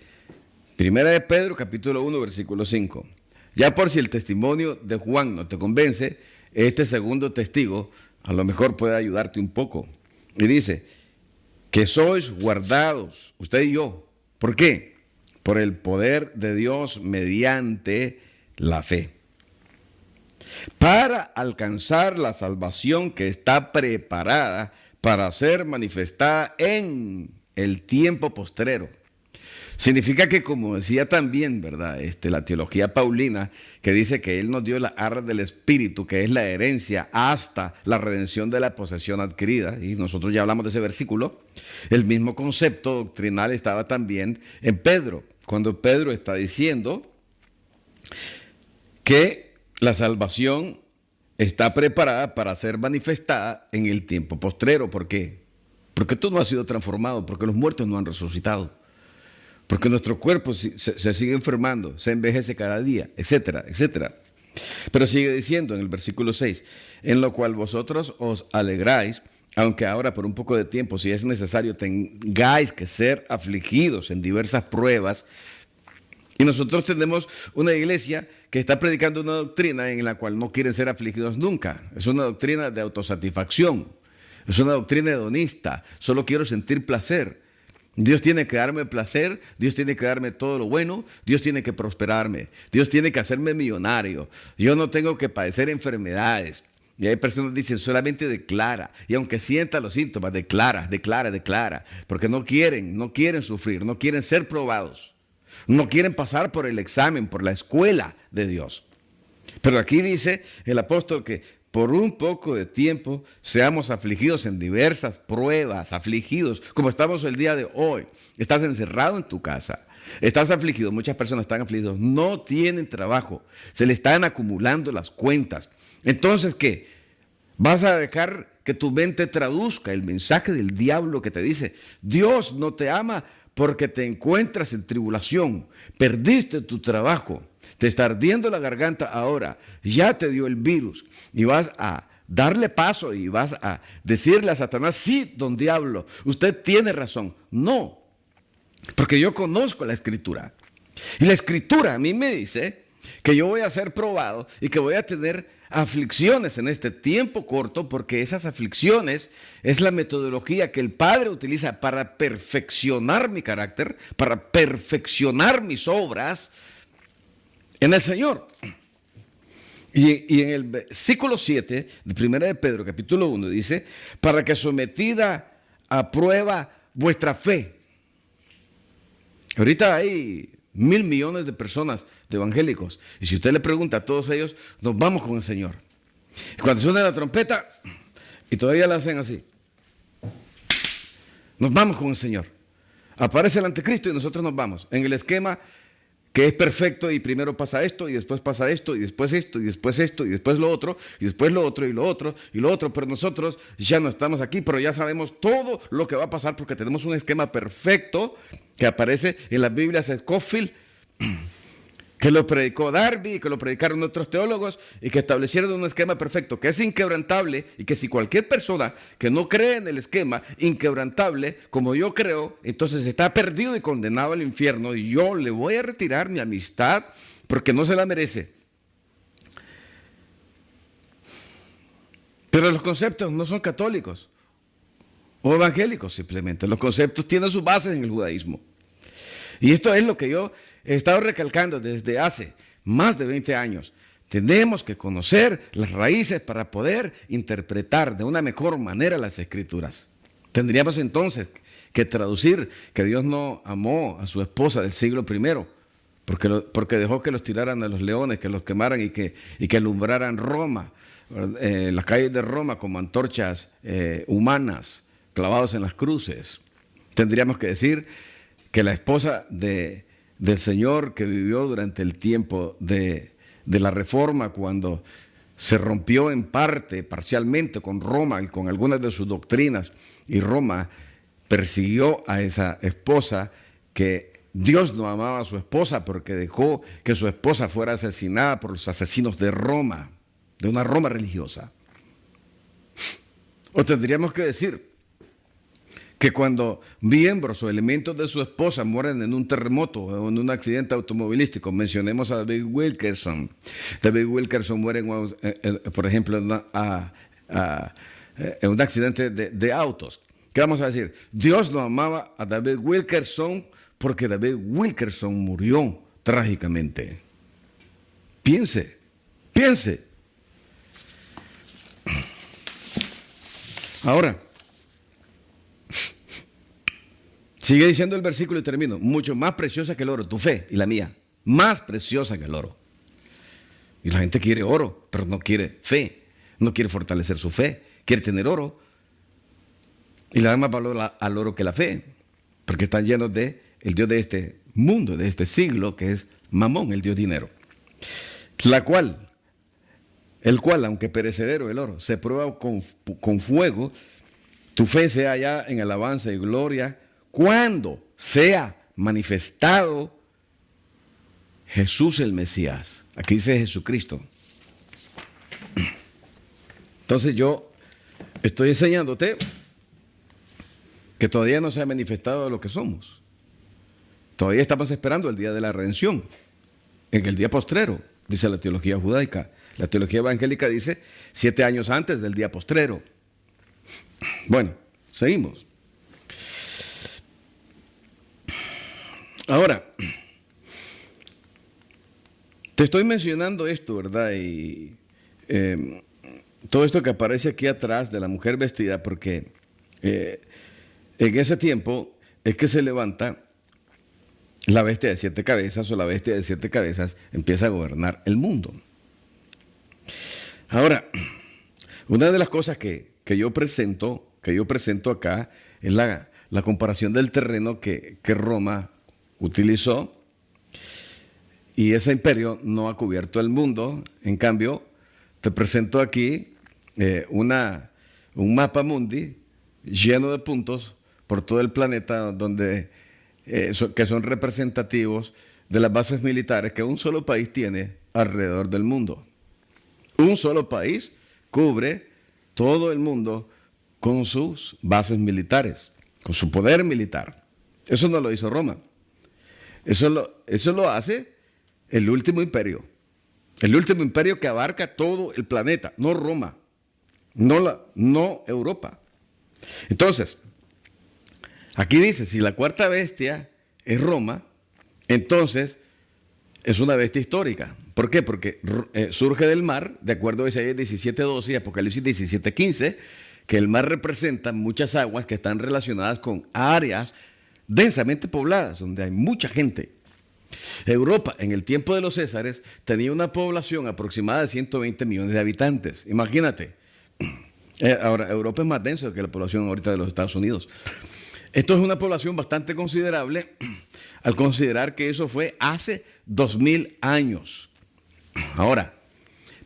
Primera de Pedro, capítulo 1, versículo 5. Ya por si el testimonio de Juan no te convence, este segundo testigo a lo mejor puede ayudarte un poco. Y dice, que sois guardados, usted y yo. ¿Por qué? Por el poder de Dios mediante la fe, para alcanzar la salvación que está preparada para ser manifestada en el tiempo postrero. Significa que, como decía también, ¿verdad? La teología paulina, que dice que Él nos dio la arra del Espíritu, que es la herencia hasta la redención de la posesión adquirida, y nosotros ya hablamos de ese versículo. El mismo concepto doctrinal estaba también en Pedro, cuando Pedro está diciendo que la salvación está preparada para ser manifestada en el tiempo postrero. ¿Por qué? Porque tú no has sido transformado, porque los muertos no han resucitado. Porque nuestro cuerpo se sigue enfermando, se envejece cada día, etcétera, etcétera. Pero sigue diciendo en el versículo 6, en lo cual vosotros os alegráis, aunque ahora por un poco de tiempo, si es necesario, tengáis que ser afligidos en diversas pruebas. Y nosotros tenemos una iglesia que está predicando una doctrina en la cual no quieren ser afligidos nunca. Es una doctrina de autosatisfacción, es una doctrina hedonista, solo quiero sentir placer. Dios tiene que darme placer, Dios tiene que darme todo lo bueno, Dios tiene que prosperarme, Dios tiene que hacerme millonario, yo no tengo que padecer enfermedades. Y hay personas que dicen, solamente declara, y aunque sienta los síntomas, declara, porque no quieren sufrir, no quieren ser probados, no quieren pasar por el examen, por la escuela de Dios. Pero aquí dice el apóstol que por un poco de tiempo seamos afligidos en diversas pruebas, afligidos, como estamos el día de hoy. Estás encerrado en tu casa, estás afligido, muchas personas están afligidos, no tienen trabajo, se le están acumulando las cuentas. Entonces, ¿qué? ¿Vas a dejar que tu mente traduzca el mensaje del diablo que te dice, Dios no te ama porque te encuentras en tribulación, perdiste tu trabajo, te está ardiendo la garganta ahora, ya te dio el virus y vas a darle paso y vas a decirle a Satanás, sí, don diablo, usted tiene razón? No, porque yo conozco la Escritura y la Escritura a mí me dice que yo voy a ser probado y que voy a tener aflicciones en este tiempo corto, porque esas aflicciones es la metodología que el Padre utiliza para perfeccionar mi carácter, para perfeccionar mis obras en el Señor. Y en el versículo 7 de 1 de Pedro, capítulo 1, dice, para que sometida a prueba vuestra fe. Ahorita hay 1.000 millones de personas, de evangélicos, y si usted le pregunta a todos ellos, nos vamos con el Señor. Y cuando suena la trompeta, y todavía la hacen así, nos vamos con el Señor. Aparece el anticristo y nosotros nos vamos, en el esquema que es perfecto y primero pasa esto y después pasa esto y después esto y después esto y después lo otro y después lo otro y lo otro y lo otro, pero nosotros ya no estamos aquí, pero ya sabemos todo lo que va a pasar porque tenemos un esquema perfecto que aparece en las Biblias de Scofield, que lo predicó Darby, que lo predicaron otros teólogos y que establecieron un esquema perfecto, que es inquebrantable y que si cualquier persona que no cree en el esquema inquebrantable, como yo creo, entonces está perdido y condenado al infierno y yo le voy a retirar mi amistad porque no se la merece. Pero los conceptos no son católicos o evangélicos simplemente, los conceptos tienen sus bases en el judaísmo. Y esto es lo que yo he estado recalcando desde hace más de 20 años. Tenemos que conocer las raíces para poder interpretar de una mejor manera las Escrituras. Tendríamos entonces que traducir que Dios no amó a su esposa del siglo I, porque dejó que los tiraran a los leones, que los quemaran y que alumbraran Roma, las calles de Roma como antorchas humanas clavados en las cruces. Tendríamos que decir que la esposa del Señor que vivió durante el tiempo de la Reforma, cuando se rompió en parte, parcialmente con Roma y con algunas de sus doctrinas, y Roma persiguió a esa esposa, que Dios no amaba a su esposa porque dejó que su esposa fuera asesinada por los asesinos de Roma, de una Roma religiosa. O tendríamos que decir que cuando miembros o elementos de su esposa mueren en un terremoto o en un accidente automovilístico, mencionemos a David Wilkerson. David Wilkerson muere, por ejemplo, en un accidente de autos. ¿Qué vamos a decir? Dios no amaba a David Wilkerson porque David Wilkerson murió trágicamente. Piense. Ahora, sigue diciendo el versículo y termino. Mucho más preciosa que el oro, tu fe y la mía. Más preciosa que el oro. Y la gente quiere oro, pero no quiere fe. No quiere fortalecer su fe. Quiere tener oro. Y le dan más valor al oro que la fe. Porque están llenos de el Dios de este mundo, de este siglo, que es Mamón, el Dios dinero. El cual, aunque perecedero el oro, se prueba con fuego, tu fe sea ya en alabanza y gloria, cuando sea manifestado Jesús el Mesías. Aquí dice Jesucristo. Entonces yo estoy enseñándote que todavía no se ha manifestado lo que somos. Todavía estamos esperando el día de la redención, en el día postrero, dice la teología judaica. La teología evangélica dice 7 años antes del día postrero. Bueno, seguimos. Ahora, te estoy mencionando esto, ¿verdad? Y todo esto que aparece aquí atrás de la mujer vestida, porque en ese tiempo es que se levanta la bestia de 7 cabezas, o la bestia de 7 cabezas empieza a gobernar el mundo. Ahora, una de las cosas que yo presento acá es la comparación del terreno que Roma utilizó, y ese imperio no ha cubierto el mundo. En cambio, te presento aquí un mapa mundi lleno de puntos por todo el planeta donde que son representativos de las bases militares que un solo país tiene alrededor del mundo. Un solo país cubre todo el mundo con sus bases militares, con su poder militar. Eso no lo hizo Roma. Eso lo hace el último imperio. El último imperio que abarca todo el planeta, no Roma, no Europa. Entonces, aquí dice, si la cuarta bestia es Roma, entonces es una bestia histórica. ¿Por qué? Porque surge del mar, de acuerdo a Isaías 17:12 y Apocalipsis 17:15, que el mar representa muchas aguas que están relacionadas con áreas densamente pobladas, donde hay mucha gente. Europa, en el tiempo de los Césares, tenía una población aproximada de 120 millones de habitantes. Imagínate. Ahora, Europa es más densa que la población ahorita de los Estados Unidos. Esto es una población bastante considerable al considerar que eso fue hace 2000 años. Ahora,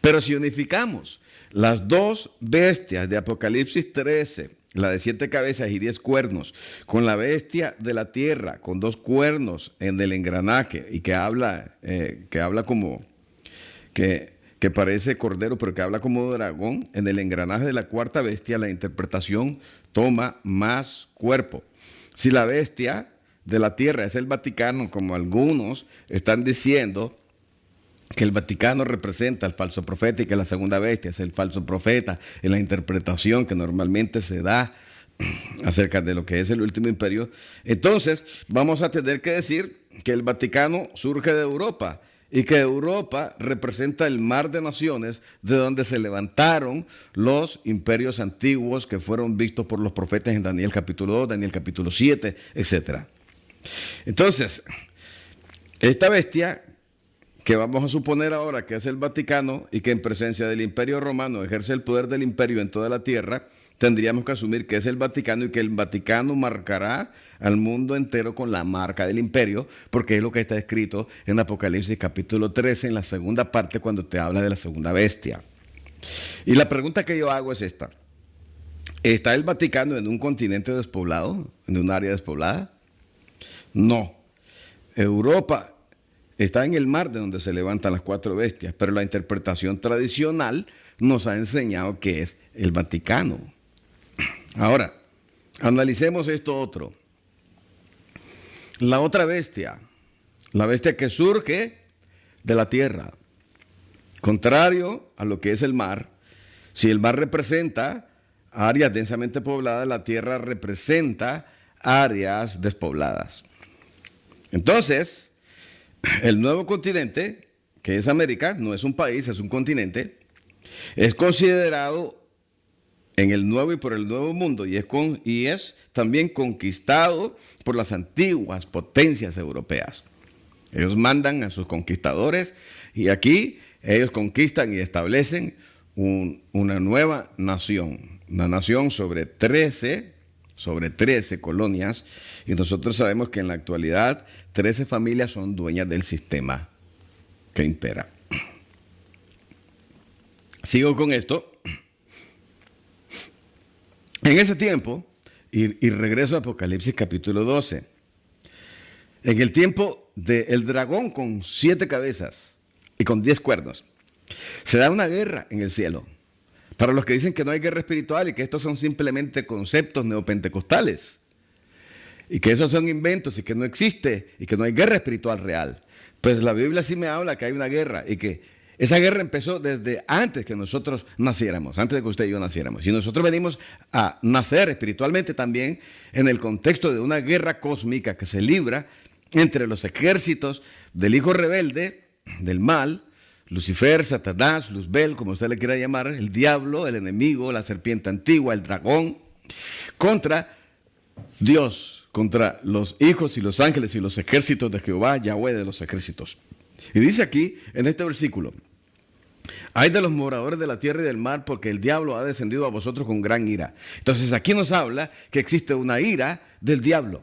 pero si unificamos las dos bestias de Apocalipsis 13, la de 7 cabezas y 10 cuernos, con la bestia de la tierra, con 2 cuernos en el engranaje, y que habla como, que parece cordero, pero que habla como dragón, en el engranaje de la cuarta bestia, la interpretación toma más cuerpo. Si la bestia de la tierra es el Vaticano, como algunos están diciendo, que el Vaticano representa al falso profeta y que la segunda bestia es el falso profeta, en la interpretación que normalmente se da acerca de lo que es el último imperio, entonces vamos a tener que decir que el Vaticano surge de Europa y que Europa representa el mar de naciones de donde se levantaron los imperios antiguos que fueron vistos por los profetas en Daniel capítulo 2, Daniel capítulo 7, etc. Entonces, esta bestia que vamos a suponer ahora que es el Vaticano y que en presencia del Imperio Romano ejerce el poder del imperio en toda la tierra, tendríamos que asumir que es el Vaticano y que el Vaticano marcará al mundo entero con la marca del imperio, porque es lo que está escrito en Apocalipsis capítulo 13, en la segunda parte, cuando te habla de la segunda bestia. Y la pregunta que yo hago es esta: ¿está el Vaticano en un continente despoblado, en un área despoblada? No. Europa está en el mar de donde se levantan las 4 bestias, pero la interpretación tradicional nos ha enseñado que es el Vaticano. Ahora, analicemos esto otro. La otra bestia, la bestia que surge de la tierra, contrario a lo que es el mar. Si el mar representa áreas densamente pobladas, la tierra representa áreas despobladas. Entonces, el nuevo continente, que es América, no es un país, es un continente, es considerado en el nuevo y por el nuevo mundo y es también conquistado por las antiguas potencias europeas. Ellos mandan a sus conquistadores y aquí ellos conquistan y establecen una nueva nación, una nación sobre 13 colonias, y nosotros sabemos que en la actualidad 13 familias son dueñas del sistema que impera. Sigo con esto. En ese tiempo, y regreso a Apocalipsis capítulo 12, en el tiempo del dragón con 7 cabezas y con 10 cuernos, se da una guerra en el cielo. Para los que dicen que no hay guerra espiritual y que estos son simplemente conceptos neopentecostales, y que esos son inventos y que no existe y que no hay guerra espiritual real, pues la Biblia sí me habla que hay una guerra y que esa guerra empezó desde antes que nosotros naciéramos, antes de que usted y yo naciéramos. Y nosotros venimos a nacer espiritualmente también en el contexto de una guerra cósmica que se libra entre los ejércitos del hijo rebelde, del mal, Lucifer, Satanás, Luzbel, como usted le quiera llamar, el diablo, el enemigo, la serpiente antigua, el dragón, contra Dios, contra los hijos y los ángeles y los ejércitos de Jehová, Yahweh de los ejércitos. Y dice aquí, en este versículo: ay de los moradores de la tierra y del mar, porque el diablo ha descendido a vosotros con gran ira. Entonces aquí nos habla que existe una ira del diablo.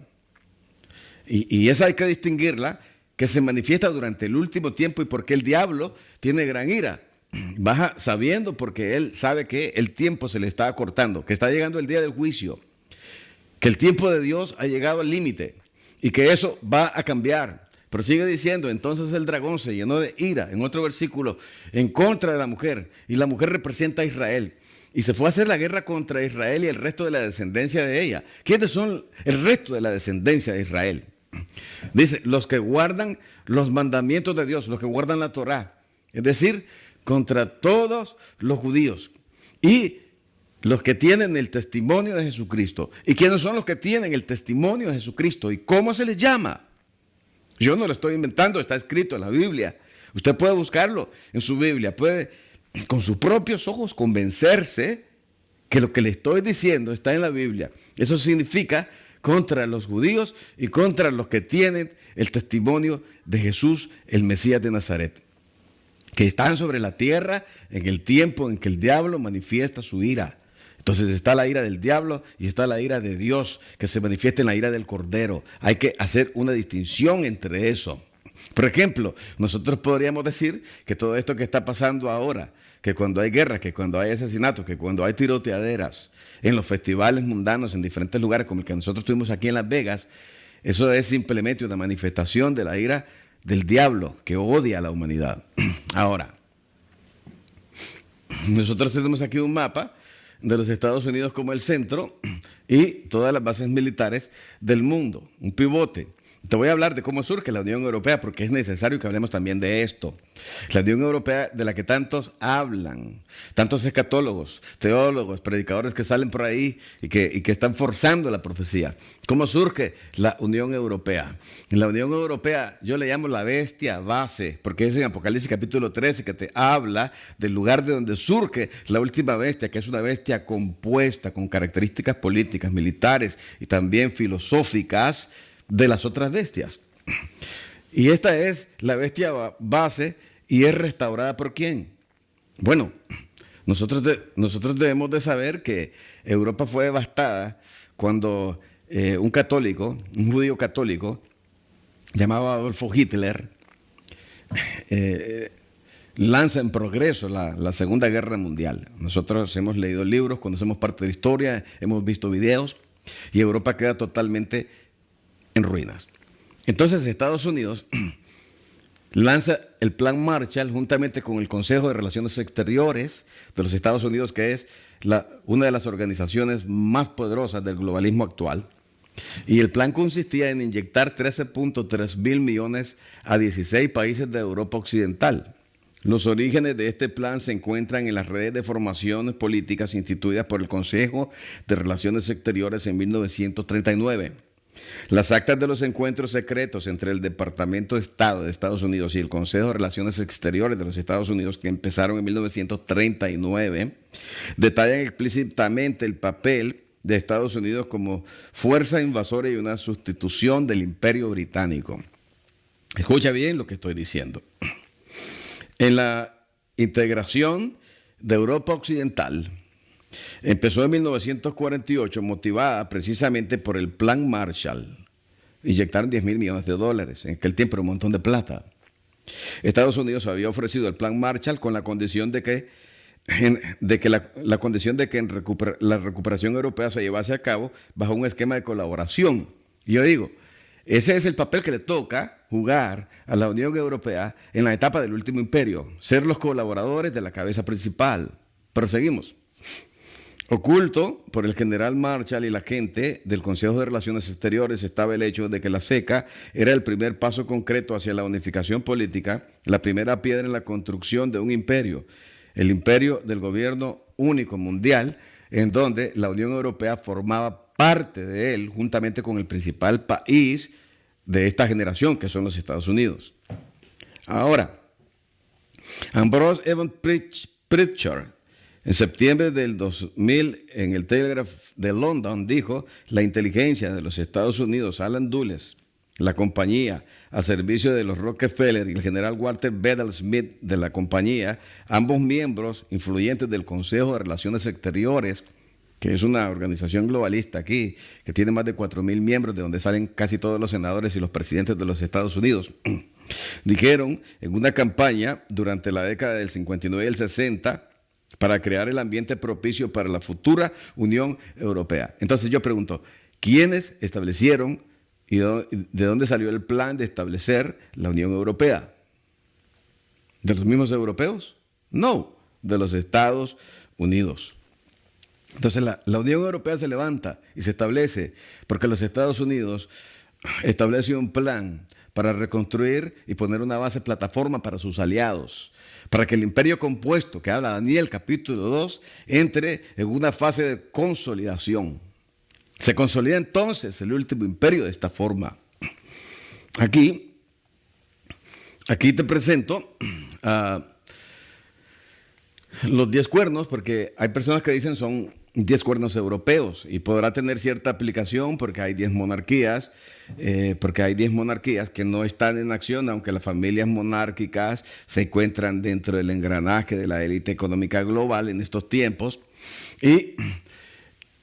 Y esa hay que distinguirla, que se manifiesta durante el último tiempo. ¿Y por qué el diablo tiene gran ira? Baja sabiendo, porque él sabe que el tiempo se le está acortando, que está llegando el día del juicio, que el tiempo de Dios ha llegado al límite y que eso va a cambiar. Pero sigue diciendo: entonces el dragón se llenó de ira, en otro versículo, en contra de la mujer, y la mujer representa a Israel, y se fue a hacer la guerra contra Israel y el resto de la descendencia de ella. ¿Quiénes son el resto de la descendencia de Israel? Dice: los que guardan los mandamientos de Dios, los que guardan la Torá, es decir, contra todos los judíos y los que tienen el testimonio de Jesucristo. ¿Y quiénes son los que tienen el testimonio de Jesucristo? ¿Y cómo se les llama? Yo no lo estoy inventando, está escrito en la Biblia. Usted puede buscarlo en su Biblia, puede con sus propios ojos convencerse que lo que le estoy diciendo está en la Biblia. Eso significa contra los judíos y contra los que tienen el testimonio de Jesús, el Mesías de Nazaret, que están sobre la tierra en el tiempo en que el diablo manifiesta su ira. Entonces está la ira del diablo y está la ira de Dios, que se manifiesta en la ira del Cordero. Hay que hacer una distinción entre eso. Por ejemplo, nosotros podríamos decir que todo esto que está pasando ahora, que cuando hay guerras, que cuando hay asesinatos, que cuando hay tiroteaderas en los festivales mundanos en diferentes lugares como el que nosotros tuvimos aquí en Las Vegas, eso es simplemente una manifestación de la ira del diablo que odia a la humanidad. Ahora, nosotros tenemos aquí un mapa de los Estados Unidos como el centro y todas las bases militares del mundo, un pivote. Te voy a hablar de cómo surge la Unión Europea porque es necesario que hablemos también de esto. La Unión Europea de la que tantos hablan, tantos escatólogos, teólogos, predicadores que salen por ahí y que están forzando la profecía. ¿Cómo surge la Unión Europea? La Unión Europea yo le llamo la bestia base porque es en Apocalipsis capítulo 13 que te habla del lugar de donde surge la última bestia, que es una bestia compuesta con características políticas, militares y también filosóficas de las otras bestias. Y esta es la bestia base y es restaurada por ¿quién? Bueno, nosotros debemos de saber que Europa fue devastada cuando un católico, un judío católico, llamado Adolfo Hitler, lanza en progreso la Segunda Guerra Mundial. Nosotros hemos leído libros, conocemos parte de la historia, hemos visto videos y Europa queda totalmente en ruinas. Entonces Estados Unidos lanza el Plan Marshall juntamente con el Consejo de Relaciones Exteriores de los Estados Unidos, que es una de las organizaciones más poderosas del globalismo actual. Y el plan consistía en inyectar 13.3 mil millones a 16 países de Europa Occidental. Los orígenes de este plan se encuentran en las redes de formaciones políticas instituidas por el Consejo de Relaciones Exteriores en 1939. Las actas de los encuentros secretos entre el Departamento de Estado de Estados Unidos y el Consejo de Relaciones Exteriores de los Estados Unidos, que empezaron en 1939, detallan explícitamente el papel de Estados Unidos como fuerza invasora y una sustitución del Imperio Británico. Escucha bien lo que estoy diciendo. En la integración de Europa Occidental, empezó en 1948, motivada precisamente por el Plan Marshall. Inyectaron 10 mil millones de dólares, en aquel tiempo era un montón de plata. Estados Unidos había ofrecido el Plan Marshall con la condición de que la recuperación europea se llevase a cabo bajo un esquema de colaboración. Y yo digo, ese es el papel que le toca jugar a la Unión Europea en la etapa del último imperio, ser los colaboradores de la cabeza principal. Pero seguimos. Oculto por el general Marshall y la gente del Consejo de Relaciones Exteriores estaba el hecho de que la CECA era el primer paso concreto hacia la unificación política, la primera piedra en la construcción de un imperio, el imperio del gobierno único mundial, en donde la Unión Europea formaba parte de él, juntamente con el principal país de esta generación, que son los Estados Unidos. Ahora, Ambrose Evan Pritchard, en septiembre del 2000, en el Telegraph de London, dijo: la inteligencia de los Estados Unidos, Alan Dulles, la compañía al servicio de los Rockefeller y el general Walter Bedell Smith de la compañía, ambos miembros influyentes del Consejo de Relaciones Exteriores, que es una organización globalista aquí, que tiene más de 4.000 miembros, de donde salen casi todos los senadores y los presidentes de los Estados Unidos, dijeron en una campaña durante la década del 59 y el 60, para crear el ambiente propicio para la futura Unión Europea. Entonces yo pregunto, ¿quiénes establecieron y de dónde salió el plan de establecer la Unión Europea? ¿De los mismos europeos? No, de los Estados Unidos. Entonces la Unión Europea se levanta y se establece porque los Estados Unidos establecen un plan para reconstruir y poner una base plataforma para sus aliados, para que el imperio compuesto que habla Daniel capítulo 2 entre en una fase de consolidación. Se consolida entonces el último imperio de esta forma. Aquí te presento los 10 cuernos, porque hay personas que dicen son 10 cuernos europeos y podrá tener cierta aplicación porque hay 10 monarquías, que no están en acción, aunque las familias monárquicas se encuentran dentro del engranaje de la élite económica global en estos tiempos.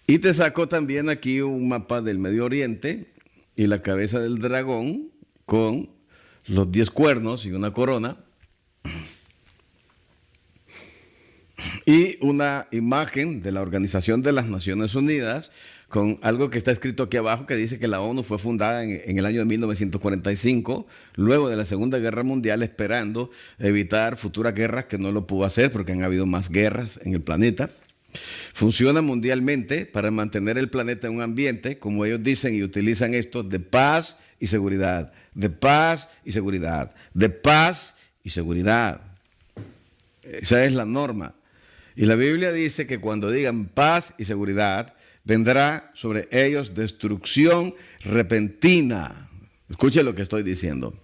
Y te saco también aquí un mapa del Medio Oriente y la cabeza del dragón con los 10 cuernos y una corona, y una imagen de la Organización de las Naciones Unidas con algo que está escrito aquí abajo que dice que la ONU fue fundada en el año de 1945, luego de la Segunda Guerra Mundial, esperando evitar futuras guerras, que no lo pudo hacer porque han habido más guerras en el planeta. Funciona mundialmente para mantener el planeta en un ambiente, como ellos dicen y utilizan esto, de paz y seguridad, de paz y seguridad, de paz y seguridad. Esa es la norma. Y la Biblia dice que cuando digan paz y seguridad, vendrá sobre ellos destrucción repentina. Escuche lo que estoy diciendo.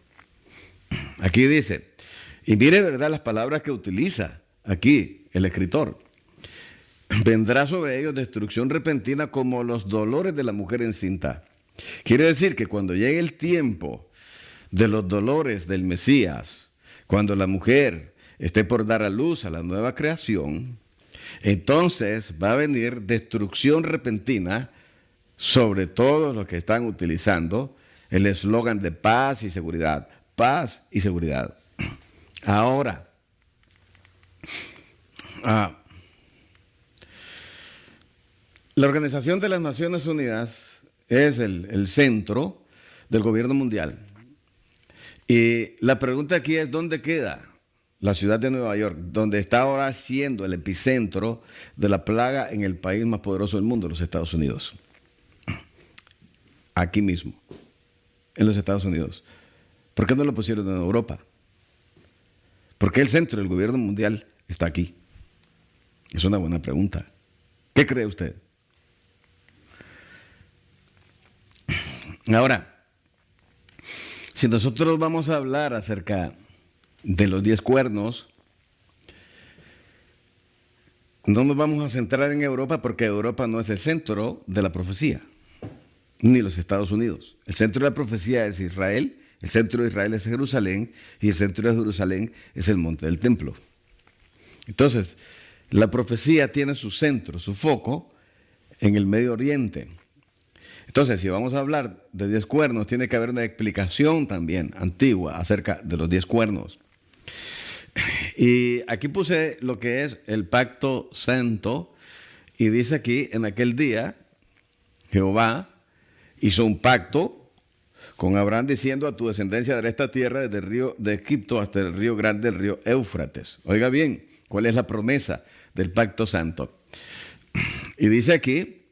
Aquí dice, y mire, ¿verdad?, las palabras que utiliza aquí el escritor. Vendrá sobre ellos destrucción repentina como los dolores de la mujer encinta. Quiere decir que cuando llegue el tiempo de los dolores del Mesías, cuando la mujer esté por dar a luz a la nueva creación, entonces va a venir destrucción repentina sobre todos los que están utilizando el eslogan de paz y seguridad. Paz y seguridad. Ahora, la Organización de las Naciones Unidas es el centro del gobierno mundial. Y la pregunta aquí es, ¿dónde queda la ciudad de Nueva York, donde está ahora siendo el epicentro de la plaga en el país más poderoso del mundo, los Estados Unidos? Aquí mismo, en los Estados Unidos. ¿Por qué no lo pusieron en Europa? ¿Por qué el centro del gobierno mundial está aquí? Es una buena pregunta. ¿Qué cree usted? Ahora, si nosotros vamos a hablar acerca de los 10 cuernos, no nos vamos a centrar en Europa porque Europa no es el centro de la profecía, ni los Estados Unidos. El centro de la profecía es Israel, el centro de Israel es Jerusalén y el centro de Jerusalén es el monte del templo. Entonces, la profecía tiene su centro, su foco en el Medio Oriente. Entonces, si vamos a hablar de 10 cuernos, tiene que haber una explicación también antigua acerca de los 10 cuernos. Y aquí puse lo que es el pacto santo, y dice aquí, en aquel día, Jehová hizo un pacto con Abraham diciendo, a tu descendencia daré esta tierra desde el río de Egipto hasta el río grande, el río Éufrates. Oiga bien, ¿cuál es la promesa del pacto santo? Y dice aquí,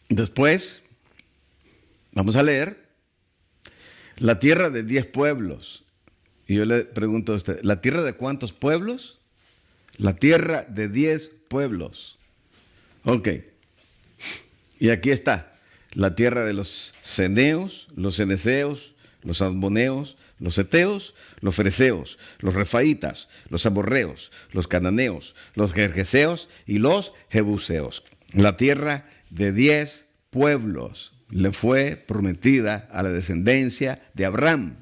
después, vamos a leer, la tierra de 10 pueblos. Y yo le pregunto a usted, ¿la tierra de cuántos pueblos? La tierra de 10 pueblos. Ok. Y aquí está, la tierra de los ceneos, los ceneseos, los amboneos, los heteos, los fereceos, los refaitas, los amorreos, los cananeos, los gergeseos y los jebuseos. La tierra de 10 pueblos le fue prometida a la descendencia de Abraham.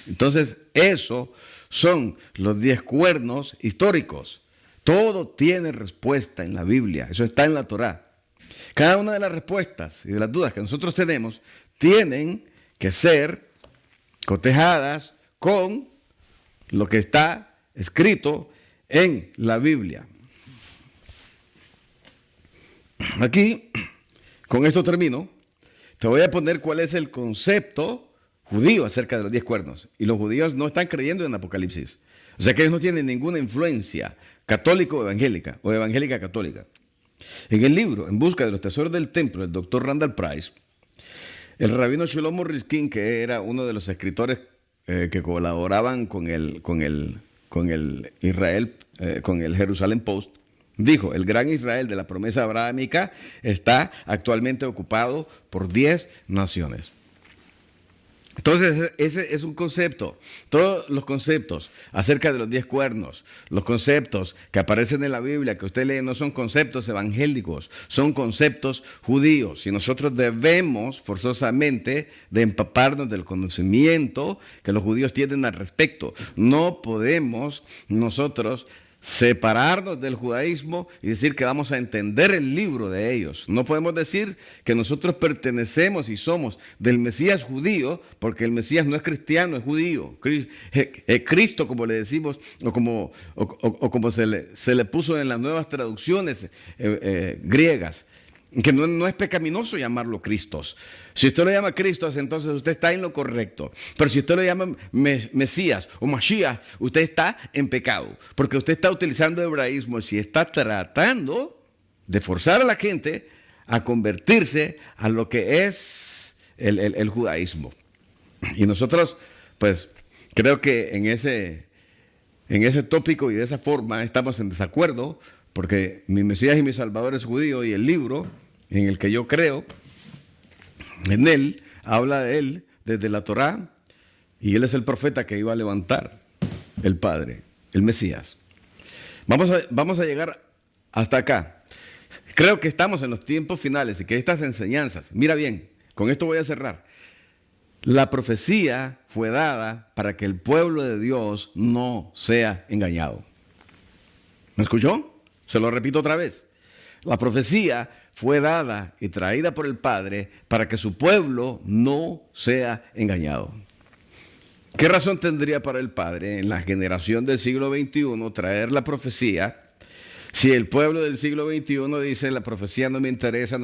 Entonces, eso son los 10 cuernos históricos. Todo tiene respuesta en la Biblia, eso está en la Torá. Cada una de las respuestas y de las dudas que nosotros tenemos tienen que ser cotejadas con lo que está escrito en la Biblia. Aquí, con esto termino. Te voy a poner cuál es el concepto judío acerca de los 10 cuernos. Y los judíos no están creyendo en Apocalipsis. O sea que ellos no tienen ninguna influencia católica o evangélica católica. En el libro En busca de los tesoros del templo, del doctor Randall Price, el rabino Shlomo Riskin, que era uno de los escritores que colaboraban con el Jerusalem Post, dijo, el gran Israel de la promesa abrahámica está actualmente ocupado por 10 naciones. Entonces, ese es un concepto. Todos los conceptos acerca de los 10 cuernos, los conceptos que aparecen en la Biblia, que usted lee, no son conceptos evangélicos, son conceptos judíos. Y nosotros debemos forzosamente de empaparnos del conocimiento que los judíos tienen al respecto. No podemos nosotros separarnos del judaísmo y decir que vamos a entender el libro de ellos. No podemos decir que nosotros pertenecemos y somos del Mesías judío, porque el Mesías no es cristiano, es judío. Cristo, como le decimos, o como se le puso en las nuevas traducciones griegas, que no es pecaminoso llamarlo Cristos. Si usted lo llama Cristos, entonces usted está en lo correcto. Pero si usted lo llama Mesías o Mashiach, usted está en pecado. Porque usted está utilizando hebraísmo y está tratando de forzar a la gente a convertirse a lo que es el judaísmo. Y nosotros, pues, creo que en ese tópico y de esa forma estamos en desacuerdo, porque mi Mesías y mi Salvador es judío y el libro en el que yo creo, en él, habla de él desde la Torá, y él es el profeta que iba a levantar el Padre, el Mesías. Vamos a llegar hasta acá. Creo que estamos en los tiempos finales y que estas enseñanzas, mira bien, con esto voy a cerrar. La profecía fue dada para que el pueblo de Dios no sea engañado. ¿Me escuchó? Se lo repito otra vez. La profecía fue dada y traída por el Padre para que su pueblo no sea engañado. ¿Qué razón tendría para el Padre en la generación del siglo XXI traer la profecía si el pueblo del siglo XXI dice la profecía no me interesa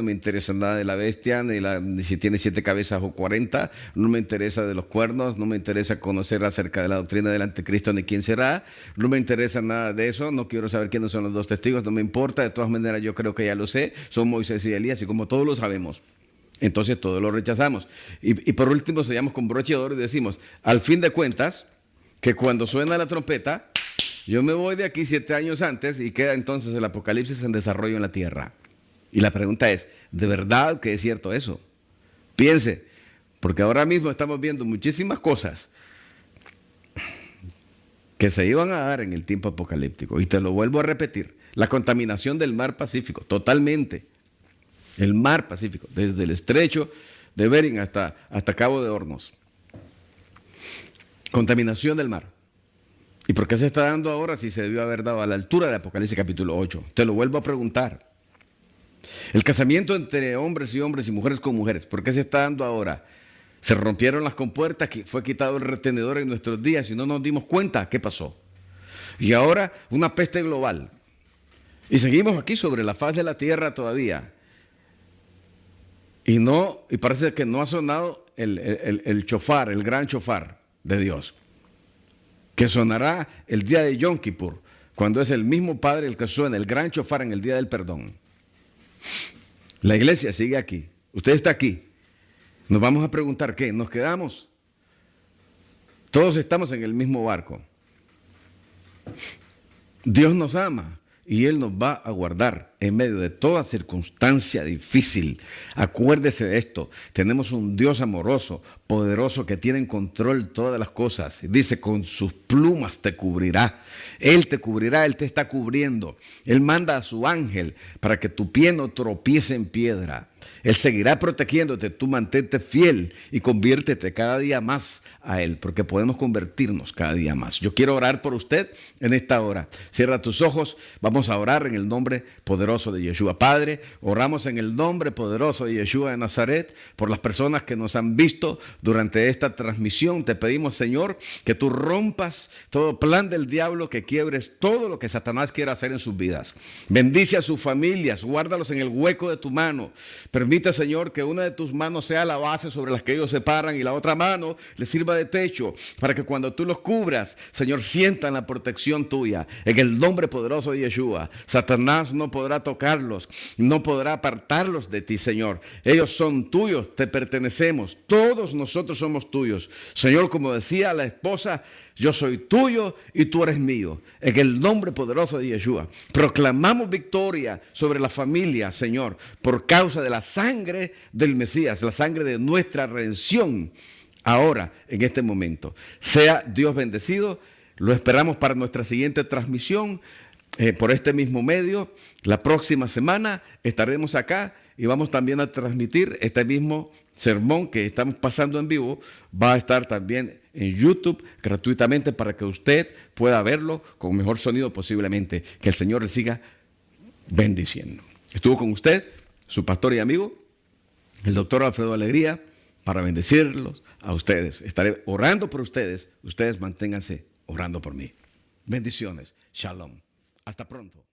nada de la bestia, ni si tiene 7 cabezas o 40, no me interesa de los cuernos, no me interesa conocer acerca de la doctrina del anticristo ni quién será, no me interesa nada de eso, no quiero saber quiénes son los 2 testigos, no me importa, de todas maneras yo creo que ya lo sé, son Moisés y Elías y como todos lo sabemos. Entonces todos lo rechazamos. Y por último sellamos con broche de oro y decimos, al fin de cuentas, que cuando suena la trompeta, yo me voy de aquí 7 años antes y queda entonces el Apocalipsis en desarrollo en la tierra. Y la pregunta es, ¿de verdad que es cierto eso? Piense, porque ahora mismo estamos viendo muchísimas cosas que se iban a dar en el tiempo apocalíptico. Y te lo vuelvo a repetir, la contaminación del mar Pacífico, totalmente. El mar Pacífico, desde el estrecho de Bering hasta Cabo de Hornos. Contaminación del mar. ¿Y por qué se está dando ahora si se debió haber dado a la altura de Apocalipsis capítulo 8? Te lo vuelvo a preguntar. El casamiento entre hombres y mujeres con mujeres, ¿por qué se está dando ahora? Se rompieron las compuertas, fue quitado el retenedor en nuestros días y no nos dimos cuenta qué pasó. Y ahora una peste global. Y seguimos aquí sobre la faz de la tierra todavía. Y parece que no ha sonado el chofar, el gran chofar de Dios, que sonará el día de Yom Kippur, cuando es el mismo Padre el que suena el gran chofar en el día del perdón. La iglesia sigue aquí, usted está aquí. Nos vamos a preguntar, ¿qué? ¿Nos quedamos? Todos estamos en el mismo barco. Dios nos ama y Él nos va a guardar en medio de toda circunstancia difícil. Acuérdese de esto, tenemos un Dios amoroso, poderoso, que tiene en control todas las cosas. Dice, con sus plumas te cubrirá. Él te cubrirá, Él te está cubriendo. Él manda a su ángel para que tu pie no tropiece en piedra. Él seguirá protegiéndote, tú mantente fiel y conviértete cada día más a Él, porque podemos convertirnos cada día más. Yo quiero orar por usted en esta hora. Cierra tus ojos, vamos a orar en el nombre poderoso de Yeshua. Padre, oramos en el nombre poderoso de Yeshua de Nazaret por las personas que nos han visto durante esta transmisión. Te pedimos, Señor, que tú rompas todo plan del diablo, que quiebres todo lo que Satanás quiera hacer en sus vidas. Bendice a sus familias, guárdalos en el hueco de tu mano. Permite, Señor, que una de tus manos sea la base sobre las que ellos se paran y la otra mano les sirva de techo, para que cuando tú los cubras, Señor, sientan la protección tuya. En el nombre poderoso de Yeshua, Satanás no podrá tocarlos, no podrá apartarlos de ti, Señor. Ellos son tuyos, te pertenecemos, todos nosotros somos tuyos. Señor, como decía la esposa, yo soy tuyo y tú eres mío. En el nombre poderoso de Yeshua, proclamamos victoria sobre la familia, Señor, por causa de la sangre del Mesías, la sangre de nuestra redención. Ahora, en este momento, sea Dios bendecido. Lo esperamos para nuestra siguiente transmisión por este mismo medio. La próxima semana estaremos acá y vamos también a transmitir este mismo sermón que estamos pasando en vivo va a estar también en YouTube gratuitamente para que usted pueda verlo con mejor sonido posiblemente. Que el Señor le siga bendiciendo. Estuvo con usted, su pastor y amigo, el doctor Alfredo Alegría, para bendecirlos a ustedes. Estaré orando por ustedes. Ustedes manténganse orando por mí. Bendiciones. Shalom. Hasta pronto.